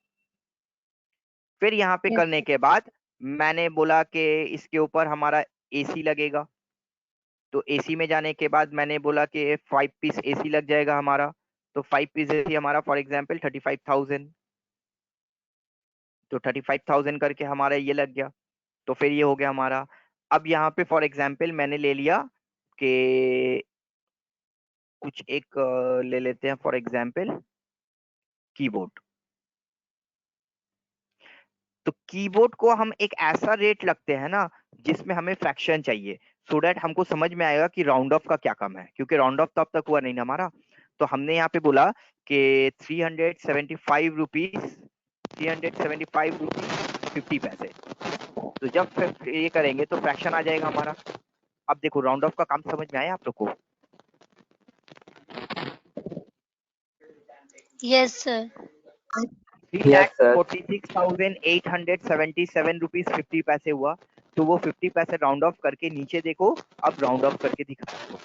फिर यहाँ पे Yes. करने के बाद मैंने बोला कि इसके ऊपर हमारा एसी लगेगा। तो एसी में जाने के बाद मैंने बोला कि 5 पीस एसी लग जाएगा हमारा। तो 5 पीस एसी हमारा फॉर एग्जाम्पल 35,000। तो 35,000 करके हमारा ये लग गया। तो फिर ये हो गया हमारा। अब यहाँ पे फॉर एग्जाम्पल मैंने ले लिया कि कुछ एक ले लेते हैं फॉर एग्जाम्पल कीबोर्ड। तो कीबोर्ड को हम एक ऐसा रेट लगते हैं ना जिसमें हमें फ्रैक्शन चाहिए, सो दैट हमको समझ में आएगा कि राउंड ऑफ का क्या काम है, क्योंकि राउंड ऑफ तो अब तक हुआ नहीं ना हमारा। तो हमने यहाँ पे बोला कि 375 रुपीज 50 पैसे। तो जब फिर ये करेंगे तो फ्रैक्शन आ जाएगा हमारा। अब देखो राउंड ऑफ का काम समझ में आया आप लोग को? Yes, sir. Yes, sir. 3,46,877 rupees 50 पैसे हुआ। तो वो 50 पैसे राउंड ऑफ करके नीचे देखो, अब राउंड ऑफ करके दिखा दो।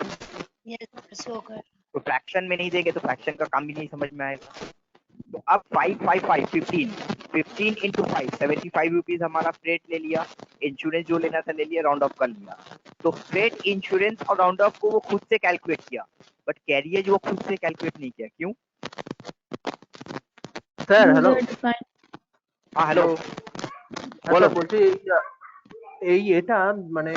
यस सर, सो कर। तो फ्रैक्शन में नहीं देंगे तो फ्रैक्शन का काम भी नहीं समझ में आएगा। तो अब 15 इंटू 5 75 रुपीज हमारा फ्रेट ले लिया, इंश्योरेंस जो लेना था ले लिया, राउंड ऑफ कर लिया। तो फ्रेट, इंश्योरेंस और राउंड ऑफ को वो खुद से कैलकुलेट किया, बट कैरियज वो खुद से कैलकुलेट नहीं किया। क्यों? Sir hello, User defined. हाँ हेलो, বলো। বলছি এই এটা মানে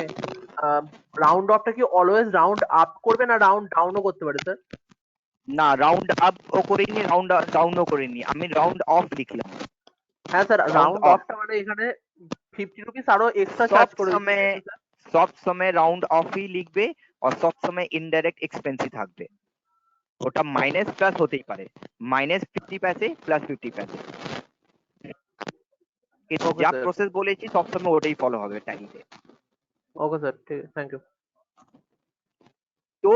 রাউন্ড অফটা কি অলওয়েজ রাউন্ড আপ করবে না রাউন্ড ডাউনও করতে পারে স্যার? না রাউন্ড আপ ও করিনি, রাউন্ড ডাউনও করিনি, আমি রাউন্ড অফ লিখলাম। হ্যাঁ স্যার, Round রাউন্ড off। অফটা মানে এখানে 50 রুপিস আরো এক্সট্রা চার্জ করে দিচ্ছে। সব সময় রাউন্ড অফই লিখবে আর সব সময় ইনডাইরেক্ট এক্সপেন্সই থাকবে। ওটা মাইনাস প্লাস হতেই পারে, মাইনাস 50 पैसे প্লাস 50 पैसे, কিন্তু Okay, যা sir. প্রসেস বলেছি সব সময় ওটাই ফলো হবে ট্যালিতে। ওকে স্যার, ঠিক আছে, থ্যাংক ইউ। तो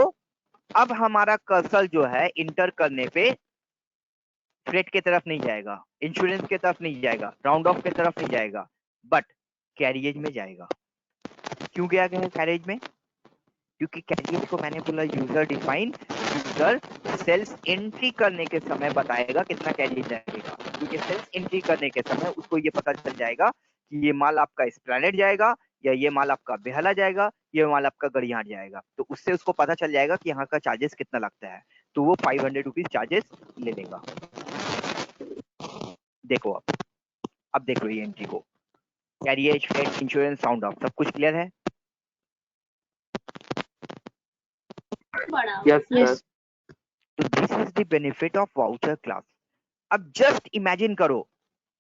अब हमारा कर्सर जो है इंटर करने पे फ्रेट की तरफ नहीं जाएगा, इंश्योरेंस की तरफ नहीं जाएगा, राउंड ऑफ की तरफ नहीं जाएगा, बट कैरियज में जाएगा। क्यों गया है कैरियज में? क्योंकि कैरियज को मैंने बोला user define, user sales entry करने के समय बताएगा कितना कैरियज जाएगा। क्योंकि सेल्स एंट्री करने के समय उसको ये पता चल जाएगा कि ये माल आपका एस्प्लेनेड जाएगा या ये माल आपका बेहला जाएगा, ये माल आपका गड़ियाहाट जाएगा। तो उससे उसको पता चल जाएगा कि यहाँ का चार्जेस कितना लगता है, तो वो 500 रुपीज चार्जेस ले लेगा। देखो अब देख लो ये एंट्री को, carriage, freight, insurance, sound of, सब कुछ क्लियर है? Yes sir. Yes. तो this is the benefit of voucher class. अब जस्ट इमेजिन करो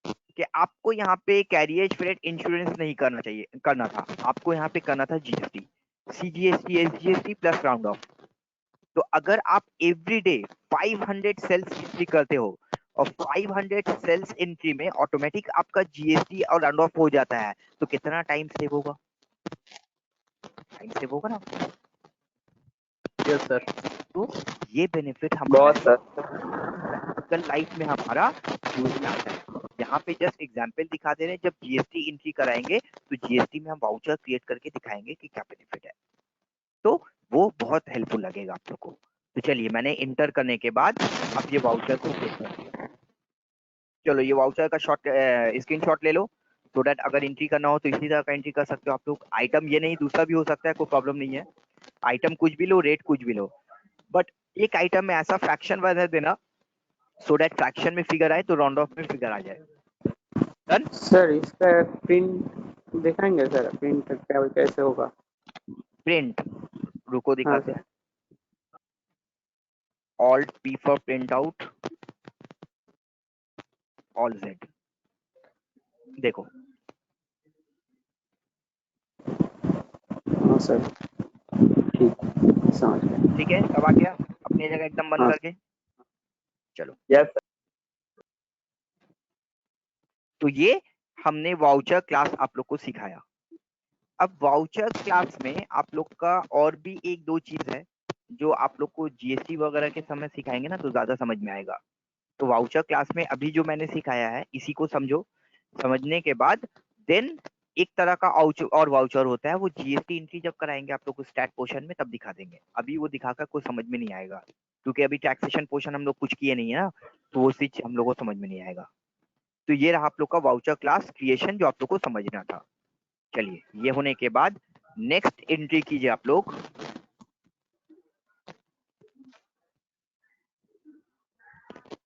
कि आपको यहाँ पे कैरियज, फ्रेट, इंश्योरेंस नहीं करना था, आपको यहाँ पे करना था GST, CGST, SGST plus round of. तो अगर आप एवरीडे 500 सेल्स एंट्री करते हो और 500 सेल्स एंट्री में ऑटोमेटिक आपका जीएसटी और राउंड ऑफ हो जाता है, तो कितना टाइम सेव होगा? टाइम सेव होगा ना? Yes sir. तो ये बेनिफिट बहुत सर। प्रैक्टिकल लाइफ में हमारा यूज में आता है। यहाँ पे जस्ट एग्जांपल दिखा दे रहे हैं, जब जीएसटी एंट्री कराएंगे तो जीएसटी में हम वाउचर क्रिएट करके दिखाएंगे कि क्या बेनिफिट है, तो वो बहुत हेल्पफुल लगेगा आप लोग को। तो चलिए, मैंने इंटर करने के बाद आप ये वाउचर को क्लिक कर दिया। चलो ये वाउचर का स्क्रीनशॉट ले लो, सो दैट अगर एंट्री करना हो तो इसी तरह का एंट्री कर सकते हो आप लोग। आइटम ये नहीं, दूसरा भी हो सकता है, कोई प्रॉब्लम नहीं है। आइटम कुछ भी लो, रेट कुछ भी लो, बट एक आइटम में ऐसा फ्रैक्शन बना देना सो दैट फ्रैक्शन में फिगर आए तो राउंड ऑफ में फिगर आ जाए। डन? सर इसका प्रिंट दिखाएंगे सर, प्रिंट क्या कैसे होगा? प्रिंट रुको दिखाते हैं। Alt P for print out, all Z. देखो हाँ सर, ठीक, समझ गया। ठीक है, सब आ गया अपनी जगह एकदम बंद हाँ। करके। चलो, यस सर। तो ये हमने वाउचर क्लास आप लोग को सिखाया। अब वाउचर क्लास में आप लोग का और भी एक दो चीज है जो आप लोग को जीएसटी वगैरह के समय सिखाएंगे ना तो ज्यादा समझ में आएगा। तो वाउचर क्लास में अभी जो मैंने सिखाया है इसी को समझो, समझने के बाद देन एक तरह का और वाउचर होता है, वो जीएसटी एंट्री जब कराएंगे आप लोग को स्टैट पोर्शन में तब दिखा देंगे। अभी वो दिखाकर कुछ समझ में नहीं आएगा क्योंकि अभी टैक्सेशन पोर्शन हम लोग कुछ किए नहीं है ना, तो वो चीज हम लोग को समझ में नहीं आएगा। तो ये रहा आप लोग का वाउचर क्लास क्रिएशन जो आप लोग को समझना था। चलिए, ये होने के बाद नेक्स्ट एंट्री कीजिए आप लोग।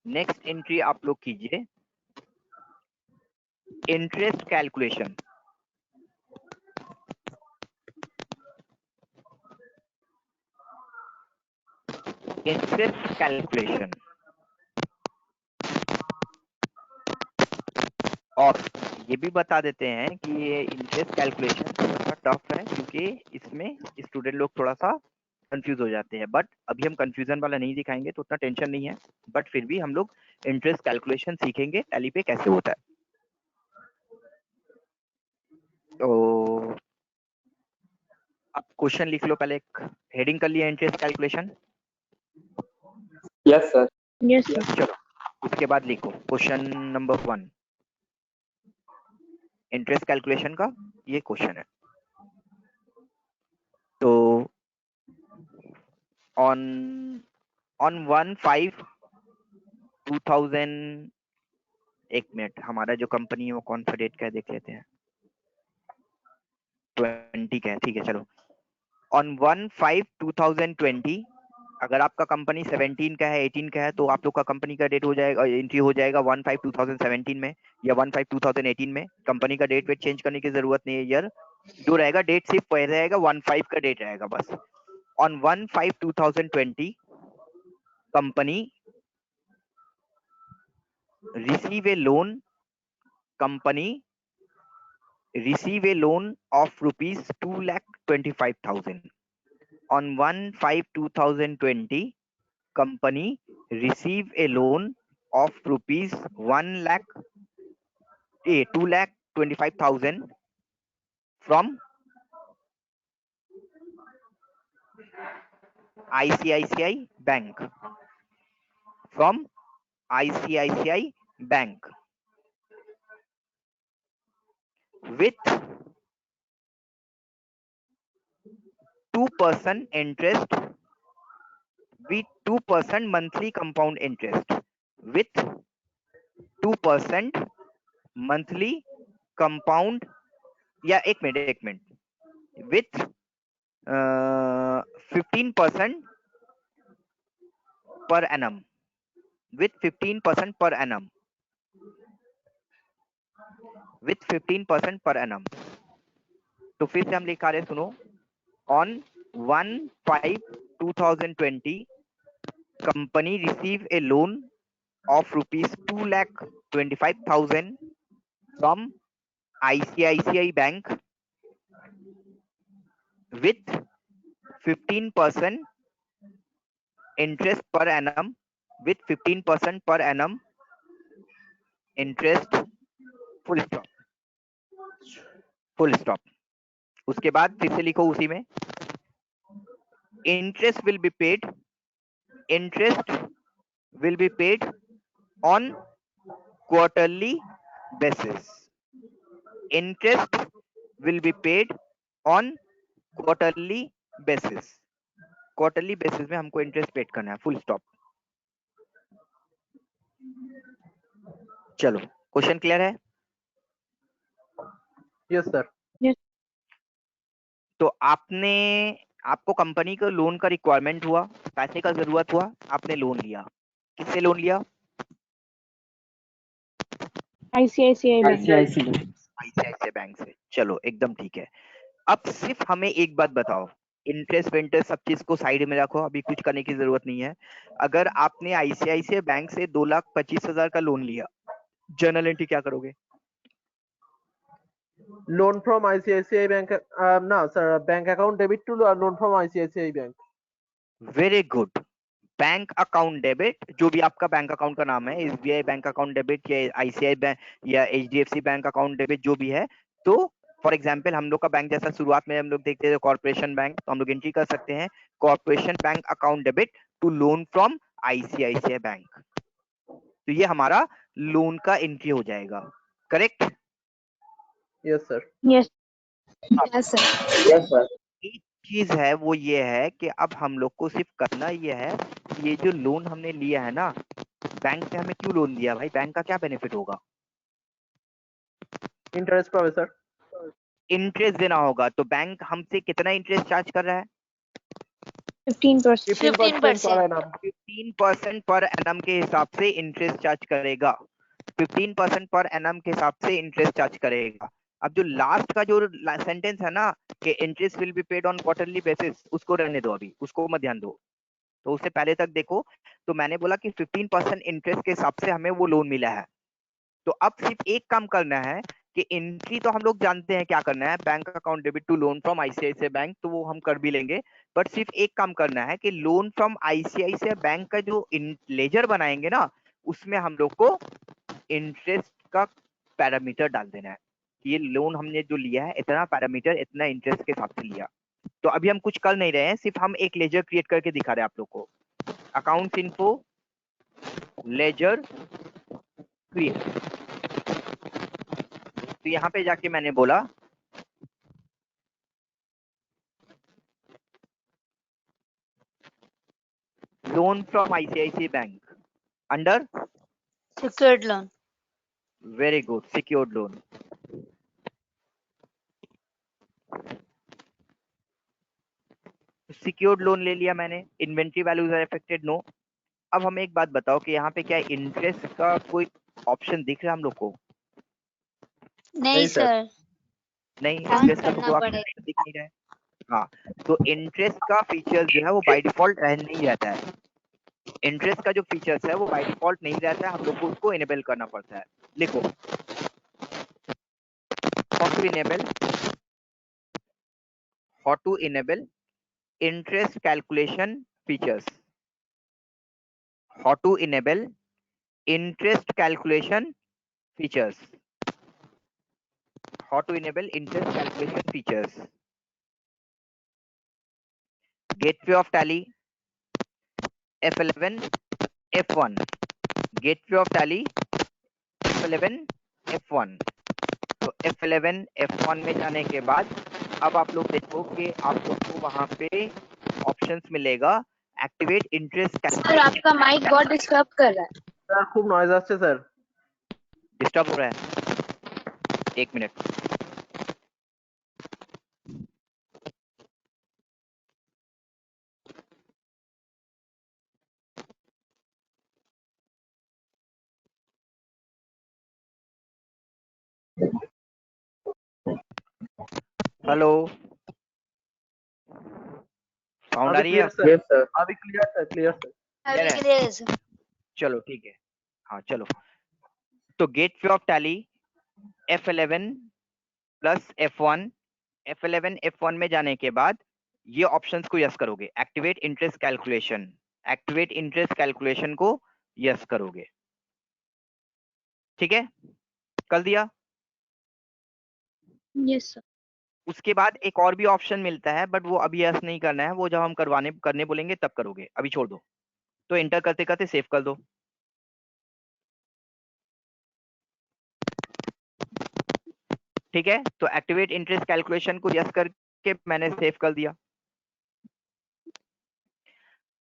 नेक्स्ट एंट्री आप लोग कीजिए इंटरेस्ट कैलकुलेशन। इंटरेस्ट कैलकुलेशन और ये भी बता देते हैं कि ये इंटरेस्ट कैलकुलेशन थोड़ा सा टफ है क्योंकि इसमें स्टूडेंट लोग थोड़ा सा कंफ्यूज हो जाते हैं, बट अभी हम कंफ्यूजन वाला नहीं दिखाएंगे तो उतना टेंशन नहीं है। बट फिर भी हम लोग इंटरेस्ट कैलकुलेशन सीखेंगे टैली पे कैसे होता है। तो अब क्वेश्चन लिख लो, पहले एक हेडिंग कर लिया interest calculation. Yes sir. Yes, sir. चलो उसके बाद लिखो क्वेश्चन नंबर 1, इंटरेस्ट कैलकुलेशन का ये क्वेश्चन है। on 1/5/2000, एक मिनट, हमारा जो कंपनी है वो कौन सा डेट का है देख लेते हैं, 20 का है, ठीक है चलो। ऑन 1/5/2020 अगर आपका कंपनी 17 का है 18 का है तो आप लोग का कंपनी का डेट हो जाएगा, एंट्री हो जाएगा 1/5/2017 में या 1/5/2018 में। कंपनी का डेट वेट चेंज करने की जरूरत नहीं है, ईयर जो रहेगा डेट सिर्फ पहले रहेगा 1/5 का डेट रहेगा बस। On 1/5/2020 company receive a loan, company receive a loan of rupees 2,25,000. On 1/5/2020 company receive a loan of rupees 2,25,000 from ICICI Bank, from ICICI Bank with 2% interest, with 2% monthly compound interest, with 2% monthly compound, या एक minute, with 15% per annum, with 15% per annum, with 15% per annum। तो फिर से हम लिखा रहे, सुनो, on 1/5/2020 company receive a loan of rupees 2,25,000 from ICICI Bank with 15% interest per annum, with 15% per annum interest, full stop, full stop। उसके बाद फिर से लिखो उसी में, interest will be paid, interest will be paid on quarterly basis, interest will be paid on quarterly basis, quarterly basis में हमको इंटरेस्ट पेड करना है, फुल स्टॉप। चलो क्वेश्चन क्लियर है? Yes sir. तो आपको कंपनी को लोन का रिक्वायरमेंट हुआ, पैसे का जरूरत हुआ, आपने लोन लिया, किससे लोन लिया? ICICI Bank. ICICI बैंक से। चलो एकदम ठीक है। अब सिर्फ हमें एक बात बताओ, इंटरेस्ट विंटरेस्ट सब चीज को साइड में रखो, अभी कुछ करने की जरूरत नहीं है। अगर आपने ICICI बैंक से 2,25,000 का लोन लिया, जर्नल एंट्री क्या करोगे? लोन फ्रॉम ICICI बैंक, ना sir, bank account debit to loan from ICICI bank. Very good. Bank account debit, जो भी आपका बैंक अकाउंट का नाम है, SBI बैंक अकाउंट डेबिट या ICICI बैंक या HDFC बैंक अकाउंट डेबिट जो भी है, तो फॉर एग्जांपल हम लोग का बैंक जैसा शुरुआत में हम लोग देखते थे कॉर्पोरेशन बैंक, तो हम लोग एंट्री कर सकते हैं corporation bank account debit to loan from ICICI bank. तो ये हमारा लोन का एंट्री हो जाएगा, correct? Yes sir. Yes. Yes, sir. एक चीज है वो ये है कि अब हम लोग को सिर्फ करना ये है, ये जो लोन हमने लिया है ना, बैंक से हमें क्यों लोन दिया भाई, बैंक का क्या बेनिफिट होगा? इंटरेस्ट पावे सर। इंटरेस्ट देना होगा, तो बैंक हमसे कितना इंटरेस्ट चार्ज कर रहा है? 15%. 15% पर annum। 15% पर एनम के हिसाब से इंटरेस्ट चार्ज करेगा, 15% पर एनम के हिसाब से इंटरेस्ट चार्ज करेगा। अब जो लास्ट का जो सेंटेंस है ना कि interest will be paid on quarterly basis, उसको रहने दो, अभी उसको मत ध्यान दो, तो उससे पहले तक देखो। तो मैंने बोला कि 15% इंटरेस्ट के हिसाब से हमें वो लोन मिला है। तो अब सिर्फ एक काम करना है कि एंट्री तो हम लोग जानते हैं क्या करना है, bank account debit to loan from ICICI bank, तो वो हम कर भी लेंगे, बट सिर्फ एक काम करना है कि लोन फ्रॉम ICICI बैंक का जो लेजर बनाएंगे ना, उसमें हम लोग को इंटरेस्ट का पैरामीटर डाल देना है। ये लोन हमने जो लिया है इतना पैरामीटर, इतना इंटरेस्ट के हिसाब से लिया। तो अभी हम कुछ कर नहीं रहे हैं, सिर्फ हम एक लेजर क्रिएट करके दिखा रहे हैं आप लोग को। अकाउंट इन्फो लेजर क्रिएट, तो यहाँ पे जाके मैंने बोला loan from ICICI Bank under Secured loan. very good secured loan. Secured loan ले लिया मैंने, inventory values are affected no. अब हमें एक बात बताओ कि यहाँ पे क्या इंटरेस्ट का कोई ऑप्शन दिख रहा है हम लोग को? नहीं सर, नहीं, ऑन इंटरेस्ट का तो करना कोई ऑप्शन पड़ेगा। दिख नहीं रहा है। हाँ, तो इंटरेस्ट का फीचर्स जो है वो बाय डिफॉल्ट नहीं रहता है। इंटरेस्ट का जो फीचर्स है वो बाय डिफॉल्ट नहीं रहता है, हम लोग को उसको इनेबल करना पड़ता है। लिखो, how to enable interest calculation features. How to enable interest calculation features. How to enable interest calculation features. Gateway of Tally F11 F1. Gateway of Tally F11 F1. तो F11 F1 में जाने के बाद अब आप लोग देखो कि आप लोग को वहां पे ऑप्शंस मिलेगा एक्टिवेट इंटरेस्ट। सर आपका माइक बहुत डिस्टर्ब कर रहा है। सर खूब नॉइज आछे सर। डिस्टर्ब हो रहा है, एक मिनट। हेलो, साउंड आ रही है? सर यस सर, अभी क्लियर सर, क्लियर सर। अभी है? क्लियर है सर। चलो ठीक है, हाँ चलो। तो gateway of tally F11 plus F1, F11 F1 में जाने के बाद ये ऑप्शंस को यस करोगे, activate interest calculation, activate interest calculation को यस करोगे। ठीक है, कर दिया? Yes sir. उसके बाद एक और भी ऑप्शन मिलता है, बट वो अभी यस नहीं करना है, वो जब हम करने बोलेंगे तब करोगे, अभी छोड़ दो। तो एंटर करते करते सेव कर दो। ठीक है, तो एक्टिवेट इंटरेस्ट कैलकुलेशन को यस करके मैंने सेव कर दिया।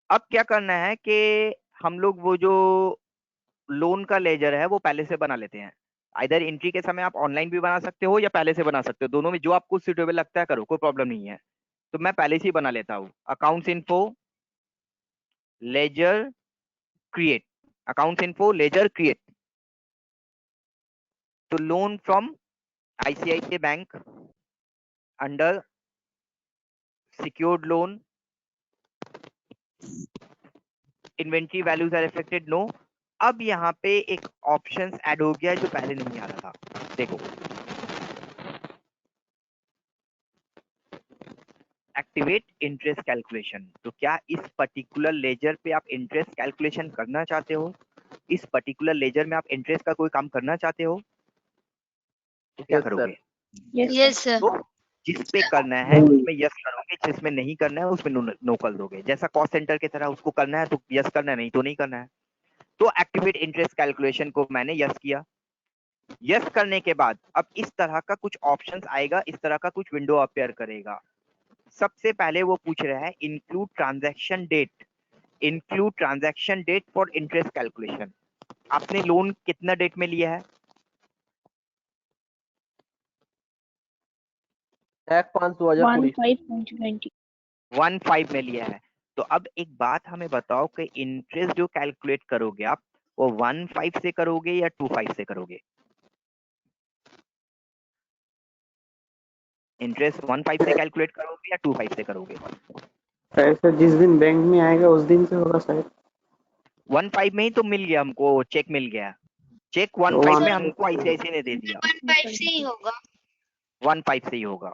अब क्या करना है कि हम लोग वो जो लोन का लेजर है वो पहले से बना लेते हैं। आइदर एंट्री के समय आप ऑनलाइन भी बना सकते हो या पहले से बना सकते हो, दोनों में जो आपको सुटेबल लगता है करो, कोई प्रॉब्लम नहीं है। तो मैं पहले से ही बना लेता हूँ। Accounts info ledger create, accounts info ledger create. तो loan from ICICI bank under secured loan, inventory values are affected no. अब यहाँ पे एक ऑप्शंस ऐड हो गया जो पहले नहीं आ रहा था, देखो एक्टिवेट इंटरेस्ट कैलकुलेशन। तो क्या इस पर्टिकुलर लेजर पे आप इंटरेस्ट कैलकुलेशन करना चाहते हो? इस पर्टिकुलर लेजर में आप इंटरेस्ट का कोई काम करना चाहते हो? तो क्या करोगे? Yes sir. तो जिस पे करना है उसमें यस करोगे, जिसमें नहीं करना है उसमें नो कर दोगे। जैसा कॉस्ट सेंटर की तरह उसको करना है तो यस करना है, नहीं तो नहीं करना है। तो एक्टिवेट इंटरेस्ट कैलकुलेशन को मैंने यस किया। यस करने के बाद अब इस तरह का कुछ ऑप्शंस आएगा, इस तरह का कुछ विंडो अपीयर करेगा। सबसे पहले वो पूछ रहा है include transaction date, include transaction date for interest calculation. आपने लोन कितना डेट में लिया है? 1/5/2020। 1/5 में लिया है। तो अब एक बात हमें बताओ कि इंटरेस्ट जो कैलकुलेट करोगे आप वो 1/5 से करोगे या 2/5 से करोगे? इंटरेस्ट 1/5 से कैलकुलेट करोगे या 2/5 से करोगे? ऐसा जिस दिन बैंक में आएगा उस दिन से होगा शायद। 1/5 में ही तो मिल गया हमको, चेक मिल गया। चेक 1/5 में हमको ICICI ने दे दिया, 1/5 से ही होगा। 1/5 से ही होगा।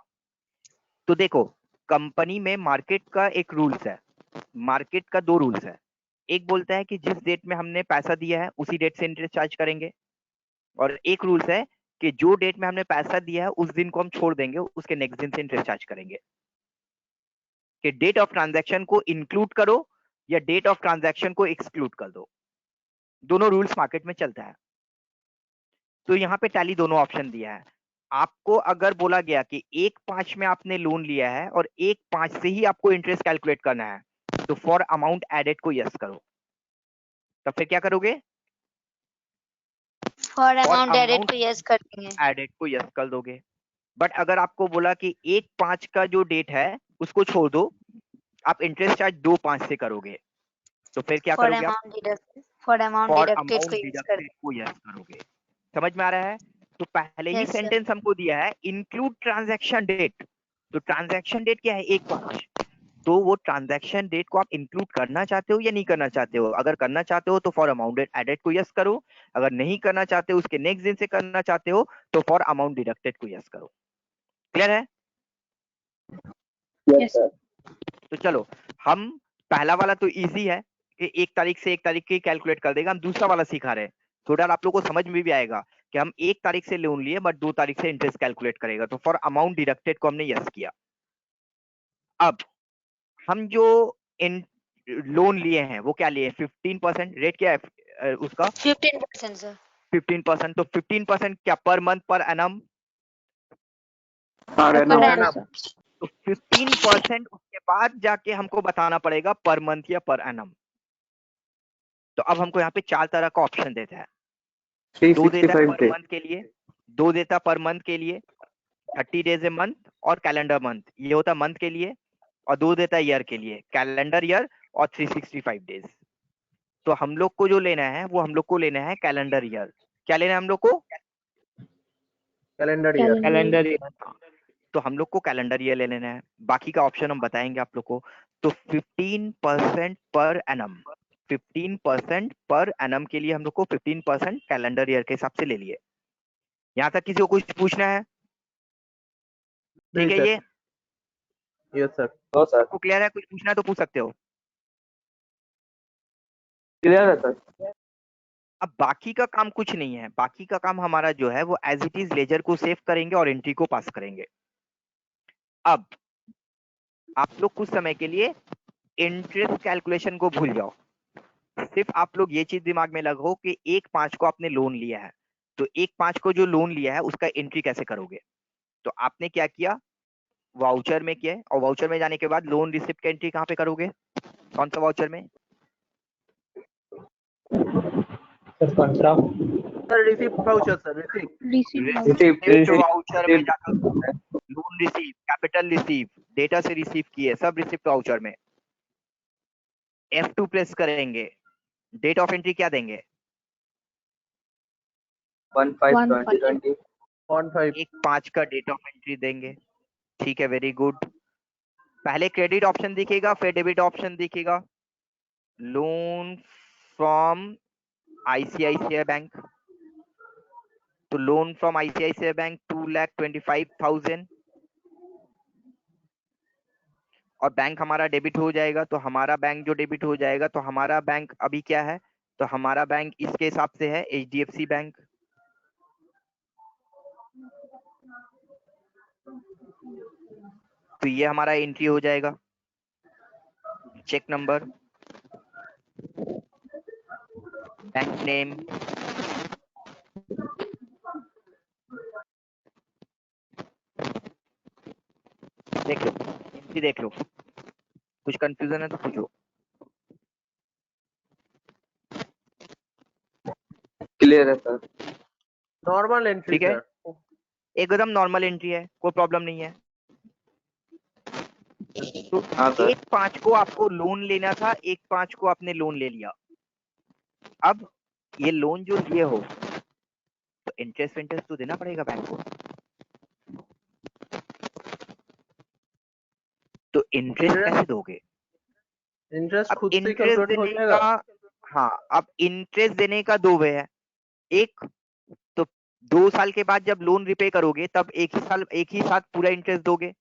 तो देखो, कंपनी में मार्केट का एक रूल्स है, मार्केट का 2 रूल्स है। एक बोलता है कि जिस डेट में हमने पैसा दिया है उसी डेट से इंटरेस्ट चार्ज करेंगे, और एक रूल्स है कि जो डेट में हमने पैसा दिया है उस दिन को हम छोड़ देंगे, उसके नेक्स्ट दिन से इंटरेस्ट चार्ज करेंगे। कि डेट ऑफ ट्रांजैक्शन को इंक्लूड करो या डेट ऑफ ट्रांजैक्शन को एक्सक्लूड कर दो, दोनों रूल्स मार्केट में चलता है। तो यहाँ पे टैली दोनों ऑप्शन दिया है। आपको अगर बोला गया कि 1/5 में आपने लोन लिया है और 1/5 से ही आपको इंटरेस्ट कैलकुलेट करना है, तो फॉर अमाउंट एडेड को यस करो, तब फिर क्या करोगे? फॉर अमाउंट एडेड amount को यस कर देंगे। एडेड को यस कर दोगे। बट अगर आपको बोला कि 1/5 का जो डेट है उसको छोड़ दो, आप इंटरेस्ट चार्ज 2/5 से करोगे, तो फिर क्या फॉर करोगे आप? Amount deducted, for amount for deducted amount को यस कर डिडक्टेड को यस करोगे। समझ में आ रहा है? तो पहले ही Yes, sir. सेंटेंस हमको दिया है इंक्लूड ट्रांजैक्शन डेट, तो ट्रांजैक्शन डेट क्या है? 1/5। तो वो ट्रांजैक्शन डेट को आप इंक्लूड करना चाहते हो या नहीं करना चाहते हो? अगर करना चाहते हो तो फॉर अमाउंट एडेड को यस करो, अगर नहीं करना चाहते हो, उसके नेक्स्ट दिन से करना चाहते हो, तो फॉर अमाउंट डिडक्टेड को यस करो। क्लियर है? Yes, sir. तो चलो, हम पहला वाला तो इजी है कि 1 तारीख से 1 तारीख की कैलकुलेट कर देगा। हम दूसरा वाला सिखा रहे हैं, थोड़ा आप लोगों को समझ में भी आएगा कि हम 1 तारीख से लोन लिए बट 2 तारीख से इंटरेस्ट कैलकुलेट करेगा। तो फॉर अमाउंट डिडक्टेड को हमने यस किया। अब हम जो लोन लिए हैं वो क्या लिए? 15%। रेट क्या है उसका? 15% सर। 15%। तो 15% क्या? Per month, per annum? पर Per annum। annum। तो 15% उसके बाद जाके हमको बताना पड़ेगा पर मंथ या पर एनम। तो अब हमको यहाँ पे 4 तरह का ऑप्शन देता है। 2 देता है 365 पर days। मंथ के लिए, 2 देता है पर मंथ के लिए, 30 डेज ए मंथ और कैलेंडर मंथ, ये होता है मंथ के लिए, और 2 देता है ईयर के लिए, कैलेंडर ईयर और 365 डेज। तो हम लोग को जो लेना है वो हम लोग को लेना है कैलेंडर ईयर। क्या लेना है हम लोग को? Calendar year. Calendar year. तो हम लोग को कैलेंडर ईयर ले लेना है, बाकी का ऑप्शन हम बताएंगे आप लोग को। तो 15% पर एनम, 15% पर एनम के लिए हम लोग को 15% कैलेंडर ईयर के हिसाब से ले लिए। यहाँ तक किसी को कुछ पूछना है? ठीक है, ये यस सर। सबको क्लियर है? कुछ पूछना है तो पूछ सकते हो। क्लियर है सर। अब बाकी का काम कुछ नहीं है, बाकी का काम हमारा जो है वो एज इट इज लेजर को सेव करेंगे और एंट्री को पास करेंगे। अब आप लोग कुछ समय के लिए इंटरेस्ट कैलकुलेशन को भूल जाओ, सिर्फ आप लोग ये चीज दिमाग में लगाओ कि 1/5 को आपने लोन लिया है, तो 1/5 को जो लोन लिया है उसका एंट्री कैसे करोगे? तो आपने क्या किया? वाउचर में किया, और वाउचर में जाने के बाद लोन रिसिप्ट का एंट्री कहाँ पे करोगे? कौन सा वाउचर में? Sir contra. Sir receipt voucher sir, receipt. Receipt voucher में जाकर loan receive, capital receive, data से रिसीव किए, सब रिसिप्ट वाउचर में F2 प्रेस करेंगे। डेट ऑफ एंट्री क्या देंगे? 1/5/2020। 1/5 का डेट ऑफ एंट्री देंगे। ठीक है, वेरी गुड। पहले क्रेडिट ऑप्शन दिखेगा, फिर डेबिट ऑप्शन दिखेगा। लोन फ्रॉम ICICI बैंक, तो लोन फ्रॉम ICICI बैंक 2,25,000 और बैंक हमारा डेबिट हो जाएगा। तो हमारा बैंक जो डेबिट हो जाएगा, तो हमारा बैंक अभी क्या है? तो हमारा बैंक इसके हिसाब से है HDFC बैंक। तो ये हमारा एंट्री हो जाएगा। चेक नंबर, बैंक नेम, देख लो, एंट्री देख लो। कुछ कंफ्यूजन है तो पूछो। क्लियर है सर। नॉर्मल एंट्री ठीक है, सर। एकदम नॉर्मल एंट्री है, कोई प्रॉब्लम नहीं है। तो हाँ सर। 1/5 को आपको लोन लेना था, 1/5 को आपने लोन ले लिया। अब ये लोन जो लिए हो तो इंटरेस्ट तो देना पड़ेगा बैंक को। तो इंटरेस्ट कैसे दोगे? इंटरेस्ट अब खुद से इंटरेस्ट कैलकुलेट हो देने जाएगा। का, हाँ, अब इंटरेस्ट देने का 2 वे है। एक तो 2 साल के बाद जब लोन रिपे करोगे तब एक ही साथ पूरा इंटरेस्ट दोगे,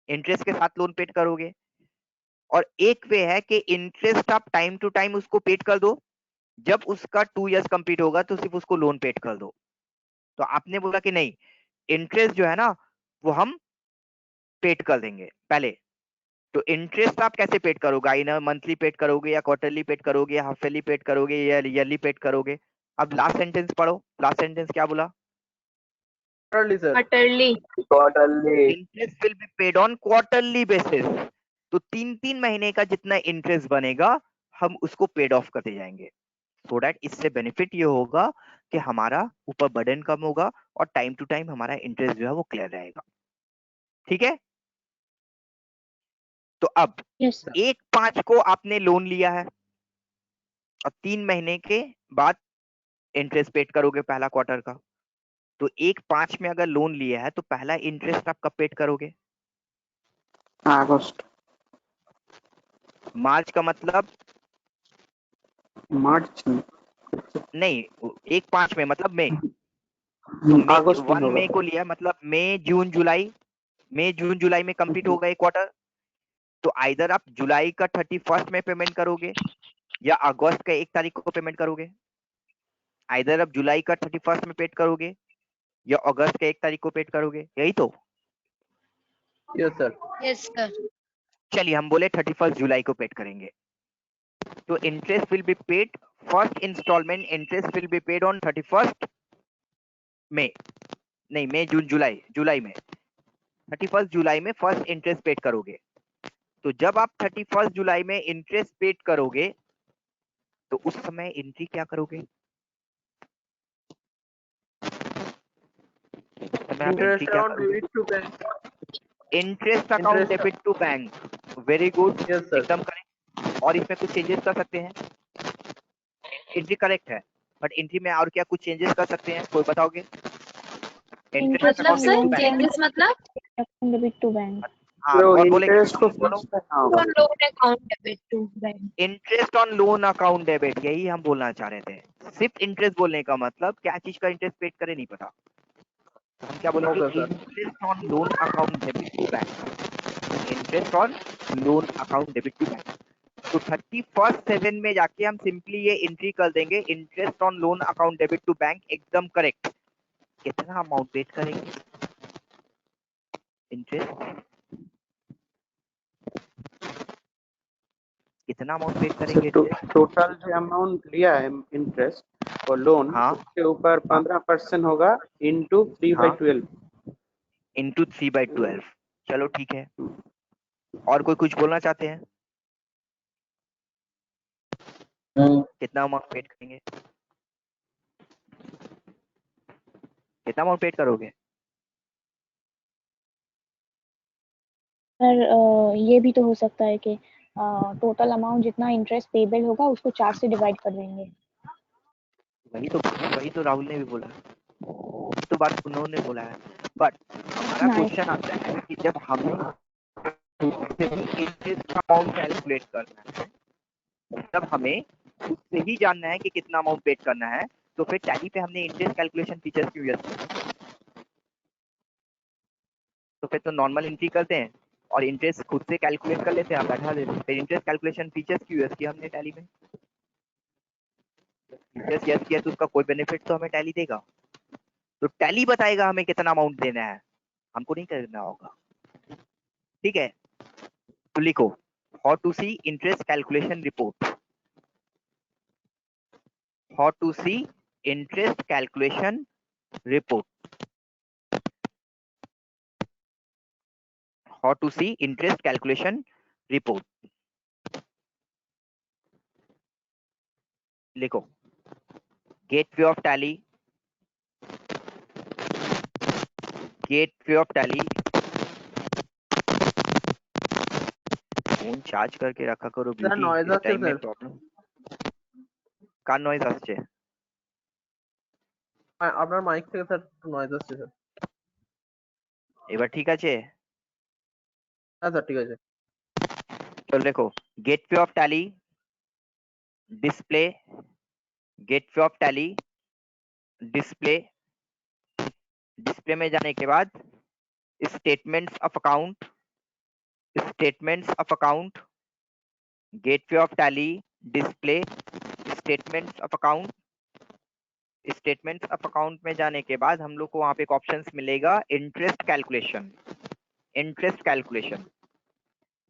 इंटरेस्ट के साथ लोन पेड करोगे। और एक वे है कि इंटरेस्ट आप टाइम टू टाइम उसको पेड कर दो, जब उसका 2 इयर्स कंप्लीट होगा तो सिर्फ उसको लोन पेड कर दो। तो आपने बोला कि नहीं, इंटरेस्ट जो है ना वो हम पेड कर देंगे पहले। तो इंटरेस्ट आप कैसे पेड करोगे? आइना मंथली पेड करोगे या क्वार्टरली पेड करोगे या हाफ ईयरली पेड करोगे या ईयरली पेड करोगे? अब लास्ट सेंटेंस पढ़ो, लास्ट सेंटेंस क्या बोला? Quarterly sir. Quarterly. Quarterly. Interest will be paid on quarterly basis. तो 3-3 महीने का जितना इंटरेस्ट बनेगा हम उसको पेड ऑफ करते जाएंगे, सो दैट इससे बेनिफिट ये होगा कि हमारा ऊपर बर्डन कम होगा और टाइम टू टाइम हमारा इंटरेस्ट जो है वो क्लियर रहेगा। ठीक है, तो अब Yes. 1/5 को आपने लोन लिया है और 3 महीने के बाद इंटरेस्ट पेड करोगे पहला क्वार्टर का। तो 1/5 में अगर लोन लिया है तो पहला इंटरेस्ट आप कब पेड करोगे? अगस्त, मार्च का मतलब मार्च में, नहीं, 1/5 में मतलब मई। तो मई अगस्त में 1 होगा। मई को लिया मतलब मई जून जुलाई, मई जून जुलाई में कंप्लीट होगा एक क्वार्टर। तो आइदर आप जुलाई का 31 में पेमेंट करोगे या अगस्त का 1 तारीख को पेमेंट करोगे। आइदर आप जुलाई का 31 में पेड करोगे या अगस्त के 1 तारीख को पेड करोगे, यही तो। Yes sir. Yes, sir. चलिए हम बोले 31 जुलाई को पेड करेंगे। तो interest will be paid, first installment interest will be paid on 31 May, नहीं मई जून जुलाई, जुलाई में 31 जुलाई में फर्स्ट इंटरेस्ट पेड करोगे। तो जब आप 31 जुलाई में इंटरेस्ट पेड करोगे तो उस समय एंट्री क्या करोगे? Interest account debit to bank. Interest account debit to bank, very good, yes sir. एकदम करेक्ट। और इसमें कुछ चेंजेस कर सकते हैं? एंट्री करेक्ट है, बट एंट्री में और क्या कुछ चेंजेस कर सकते हैं, कोई बताओगे? इंटरेस्ट मतलब account sir debit to bank, changes मतलब डेबिट टू बैंक। हाँ तो और बोलेंगे इंटरेस्ट को बोलो। फिक्स करना होगा। Loan account debit to bank. Interest on loan account debit, यही हम बोलना चाह रहे थे। सिर्फ इंटरेस्ट बोलने का मतलब क्या चीज का इंटरेस्ट पेड करे नहीं पता, हम क्या बोलेंगे? Okay, sir. Interest on loan account debit to bank, interest on loan account debit to bank. तो 31/7 में जाके हम सिंपली ये एंट्री कर देंगे, interest on loan account debit to bank, एकदम करेक्ट। कितना अमाउंट पेड करेंगे इंटरेस्ट, कितना अमाउंट पेड करेंगे इंटरेस्ट? टोटल जो अमाउंट लिया है इंटरेस्ट और लोन, हाँ उसके ऊपर 15% होगा इंटू 3/12। इंटू 3/12। चलो ठीक है, और कोई कुछ बोलना चाहते हैं? कितना अमाउंट पेड करेंगे, कितना अमाउंट पेड करोगे? सर ये भी तो हो सकता है कि टोटल अमाउंट जितना इंटरेस्ट पेबल होगा उसको 4 से डिवाइड कर देंगे। वही तो राहुल ने भी बोला, तो बात उन्होंने बोला है। बट हमारा क्वेश्चन आता है कि जब हमें इंटरेस्ट का अमाउंट कैलकुलेट करना है, जब हमें उससे ही जानना है कि कितना अमाउंट पेड करना है, तो फिर टैली पे हमने इंटरेस्ट कैलकुलेशन फीचर्स क्यों यूज किया? तो फिर तो नॉर्मल एंट्री करते हैं और इंटरेस्ट खुद से कैलकुलेट कर लेते हैं, आप बैठा देते हैं। फिर इंटरेस्ट कैलकुलेशन फीचर्स क्यों यूज किया हमने टैली में? इंटरेस्ट यूज किया तो उसका कोई बेनिफिट तो हमें टैली देगा, तो टैली बताएगा हमें कितना अमाउंट देना है, हमको नहीं करना होगा। ठीक है, तो लिखो how to see interest calculation report, how to see interest calculation report, how to see interest calculation report। लिखो gateway of Tally, gateway of Tally. Phone charge करके रखा करो Sir, ब्यूटी, noise इस আসছে टाइम में sir। प्रॉब्लम। কার নয়েজ আসছে? আপনার মাইক থেকে স্যার নয়েজ আসছে স্যার। এবার ঠিক আছে? হ্যাঁ স্যার ঠিক আছে। চল দেখো gateway of tally, display, gateway of tally, display, display में जाने के बाद statements of account, statements of account, gateway of tally, display, statements of account. Statements of account में जाने के बाद हम लोग को वहां पे एक ऑप्शन मिलेगा इंटरेस्ट कैलकुलेशन, इंटरेस्ट कैलकुलेशन।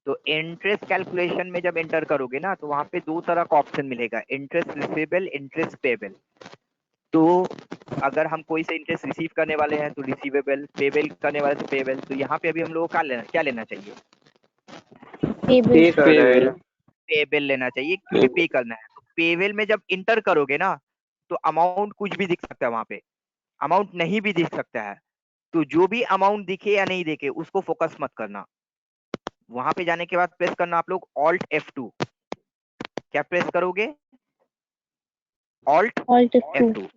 तो इंटरेस्ट कैलकुलेशन में जब एंटर करोगे ना तो वहां पे दो तरह का ऑप्शन मिलेगा, इंटरेस्ट रिसीवेबल, इंटरेस्ट पेबल। तो अगर हम कोई से इंटरेस्ट रिसीव करने वाले हैं तो रिसीवेबल, पेबल करने वाले तो पेबल। तो यहाँ पे अभी हम लोग को क्या लेना चाहिए? पेबल पे कर रहे पेबल लेना चाहिए क्योंकि पे करना है। तो पेबल में जब इंटर करोगे ना तो अमाउंट कुछ भी दिख सकता है, वहां पे अमाउंट नहीं भी दिख सकता है। तो जो भी अमाउंट दिखे या नहीं दिखे उसको फोकस मत करना। वहां पे जाने के बाद प्रेस करना आप लोग Alt F2। क्या प्रेस करोगे? Alt alt F2। F2।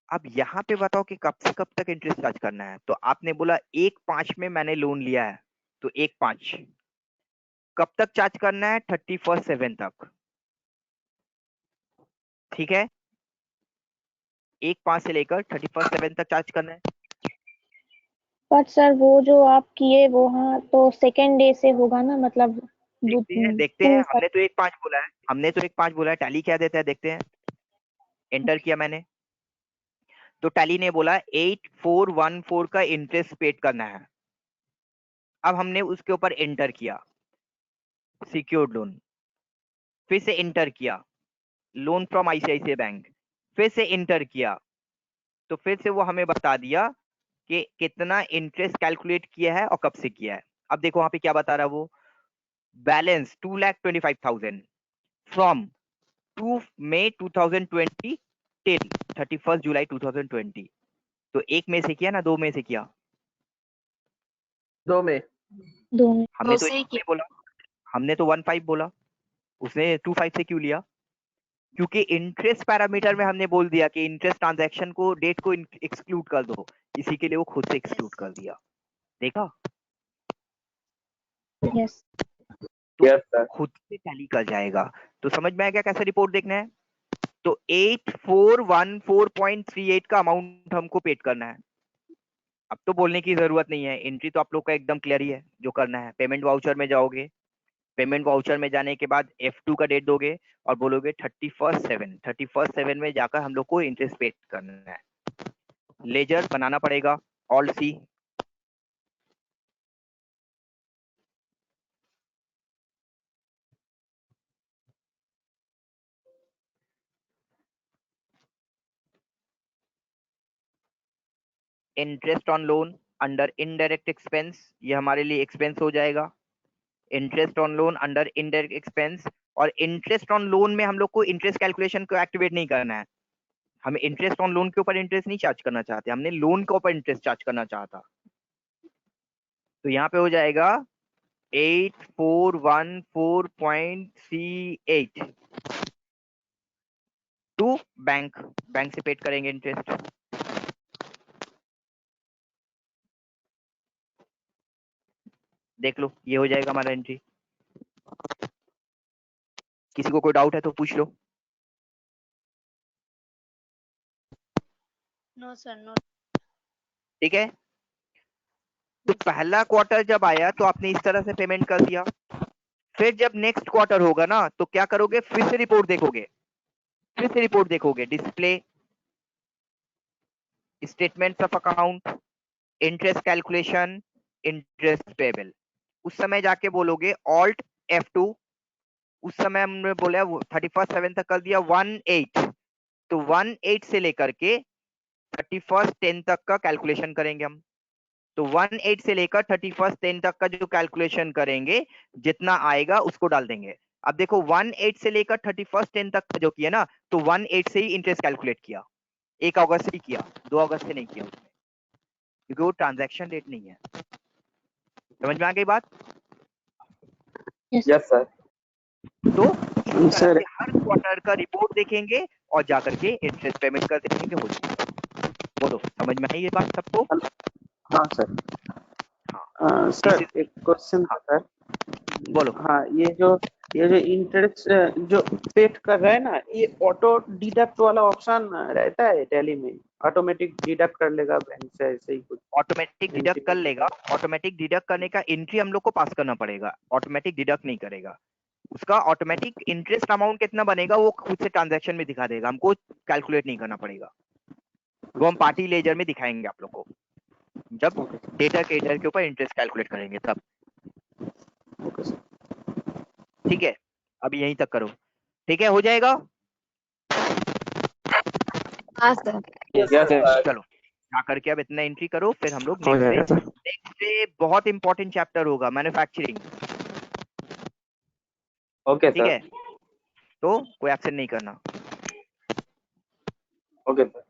अब यहाँ पे बताओ कि कब से कब तक इंटरेस्ट चार्ज करना है। तो आपने बोला 1/5 में मैंने लोन लिया है, तो 1/5 कब तक चार्ज करना है? 31/7 तक। ठीक है, 1/5 से लेकर 31/7 तक चार्ज करना है। बट सर वो जो आप किए वो, हाँ तो सेकेंड डे से होगा ना, मतलब देखते हैं हमने तो 1/5 बोला है, हमने तो 1/5 बोला है। टैली क्या देता है देखते हैं। एंटर किया मैंने तो टैली ने बोला 8414 का इंटरेस्ट पेड करना है। अब हमने उसके ऊपर एंटर किया सिक्योर्ड लोन, फिर से एंटर किया लोन फ्रॉम आईसीआईसीआई बैंक, फिर से एंटर किया तो फिर से वो हमें बता दिया कि कितना इंटरेस्ट कैलकुलेट किया है और कब से किया है। अब देखो वहां पे क्या बता रहा है वो, बैलेंस 2,25,000 फ्रॉम 2 मई 2020 टिल 31 जुलाई 2020। तो 1 मई से किया ना 2 मई से किया? 2 में। हमने तो 1 मई बोला, हमने तो 1/5 बोला, उसने 2/5 से क्यों लिया? क्योंकि इंटरेस्ट पैरामीटर में हमने बोल दिया कि इंटरेस्ट ट्रांजैक्शन को डेट को एक्सक्लूड कर दो, इसी के लिए वो खुद से एक्सक्लूड कर दिया। देखा? यस तो खुद से टैली कर जाएगा। तो समझ में आ गया कैसे रिपोर्ट देखना है? तो 8414.38 का अमाउंट हमको पेड करना है। अब तो बोलने की जरूरत नहीं है, एंट्री तो आप लोग का एकदम क्लियर ही है जो करना है। पेमेंट वाउचर में जाओगे, पेमेंट वाउचर में जाने के बाद F2 का डेट दोगे और बोलोगे 31/7 में जाकर हम लोग को इंटरेस्ट पेड करना है। लेजर बनाना पड़ेगा, Alt C। Interest on loan under indirect expense, ये हमारे लिए एक्सपेंस हो जाएगा। Interest on loan under indirect expense, और इंटरेस्ट ऑन लोन में हम लोग को इंटरेस्ट कैलकुलेशन को एक्टिवेट नहीं करना है। हमें इंटरेस्ट ऑन लोन के ऊपर इंटरेस्ट नहीं चार्ज करना चाहते, हमने लोन के ऊपर इंटरेस्ट चार्ज करना चाहता। तो यहाँ पे हो जाएगा 8414.38 टू बैंक, बैंक से पेड करेंगे इंटरेस्ट। देख लो ये हो जाएगा हमारा एंट्री। किसी को कोई डाउट है तो पूछ लो। No sir no. ठीक है, तो पहला क्वार्टर जब आया तो आपने इस तरह से पेमेंट कर दिया। फिर जब नेक्स्ट क्वार्टर होगा ना तो क्या करोगे, फिर से रिपोर्ट देखोगे, फिर से रिपोर्ट देखोगे, display, statements of account, interest calculation, interest payable. उस समय जाके बोलोगे Alt F2। उस समय हमने बोला 31/7 तक कर दिया 18, तो 18 से लेकर के 31/10 तक का कैलकुलेशन करेंगे हम। तो 18 से लेकर 31/10 तक का जो कैलकुलेशन करेंगे जितना आएगा उसको डाल देंगे। अब देखो 18 से लेकर 31/10 तक का जो किया ना, तो 18 से ही इंटरेस्ट कैलकुलेट किया, 1 अगस्त से ही किया, 2 अगस्त से नहीं किया उसमें, क्योंकि वो ट्रांजैक्शन डेट नहीं है। समझ में आ गई बात? Yes sir. तो इस तरह सर से हर क्वार्टर का रिपोर्ट देखेंगे और जाकर के इंटरेस्ट पेमेंट कर देंगे, हो जाएगा। बोलो समझ में आई ये बात सबको? हाँ सर। हाँ सर एक क्वेश्चन था सर। बोलो। हाँ ये जो इंटरेस्ट जो पेड कर रहा है ना, ये ऑटो डिडक्ट वाला ऑप्शन रहता है टैली में, ऑटोमेटिक डिडक्ट कर लेगा बैंक से, ऐसे ही कुछ? ऑटोमेटिक डिडक्ट कर लेगा, ऑटोमेटिक डिडक्ट करने का एंट्री हम लोग को पास करना पड़ेगा, ऑटोमेटिक डिडक्ट नहीं करेगा। उसका ऑटोमेटिक इंटरेस्ट अमाउंट कितना बनेगा वो खुद से ट्रांजैक्शन में दिखा देगा, हमको कैलकुलेट नहीं करना पड़ेगा। वो हम पार्टी लेजर में दिखाएंगे आप लोग को, जब डेटा केटर के ऊपर इंटरेस्ट कैलकुलेट करेंगे तब। ठीक है, अभी यहीं तक करो। ठीक है, हो जाएगा? हाँ सर। चलो जा करके अब इतना एंट्री करो, फिर हम लोग नेक्स्ट डे बहुत इंपॉर्टेंट चैप्टर होगा मैन्युफैक्चरिंग। ओके ठीक सर, है, तो कोई एक्शन नहीं करना। Okay sir.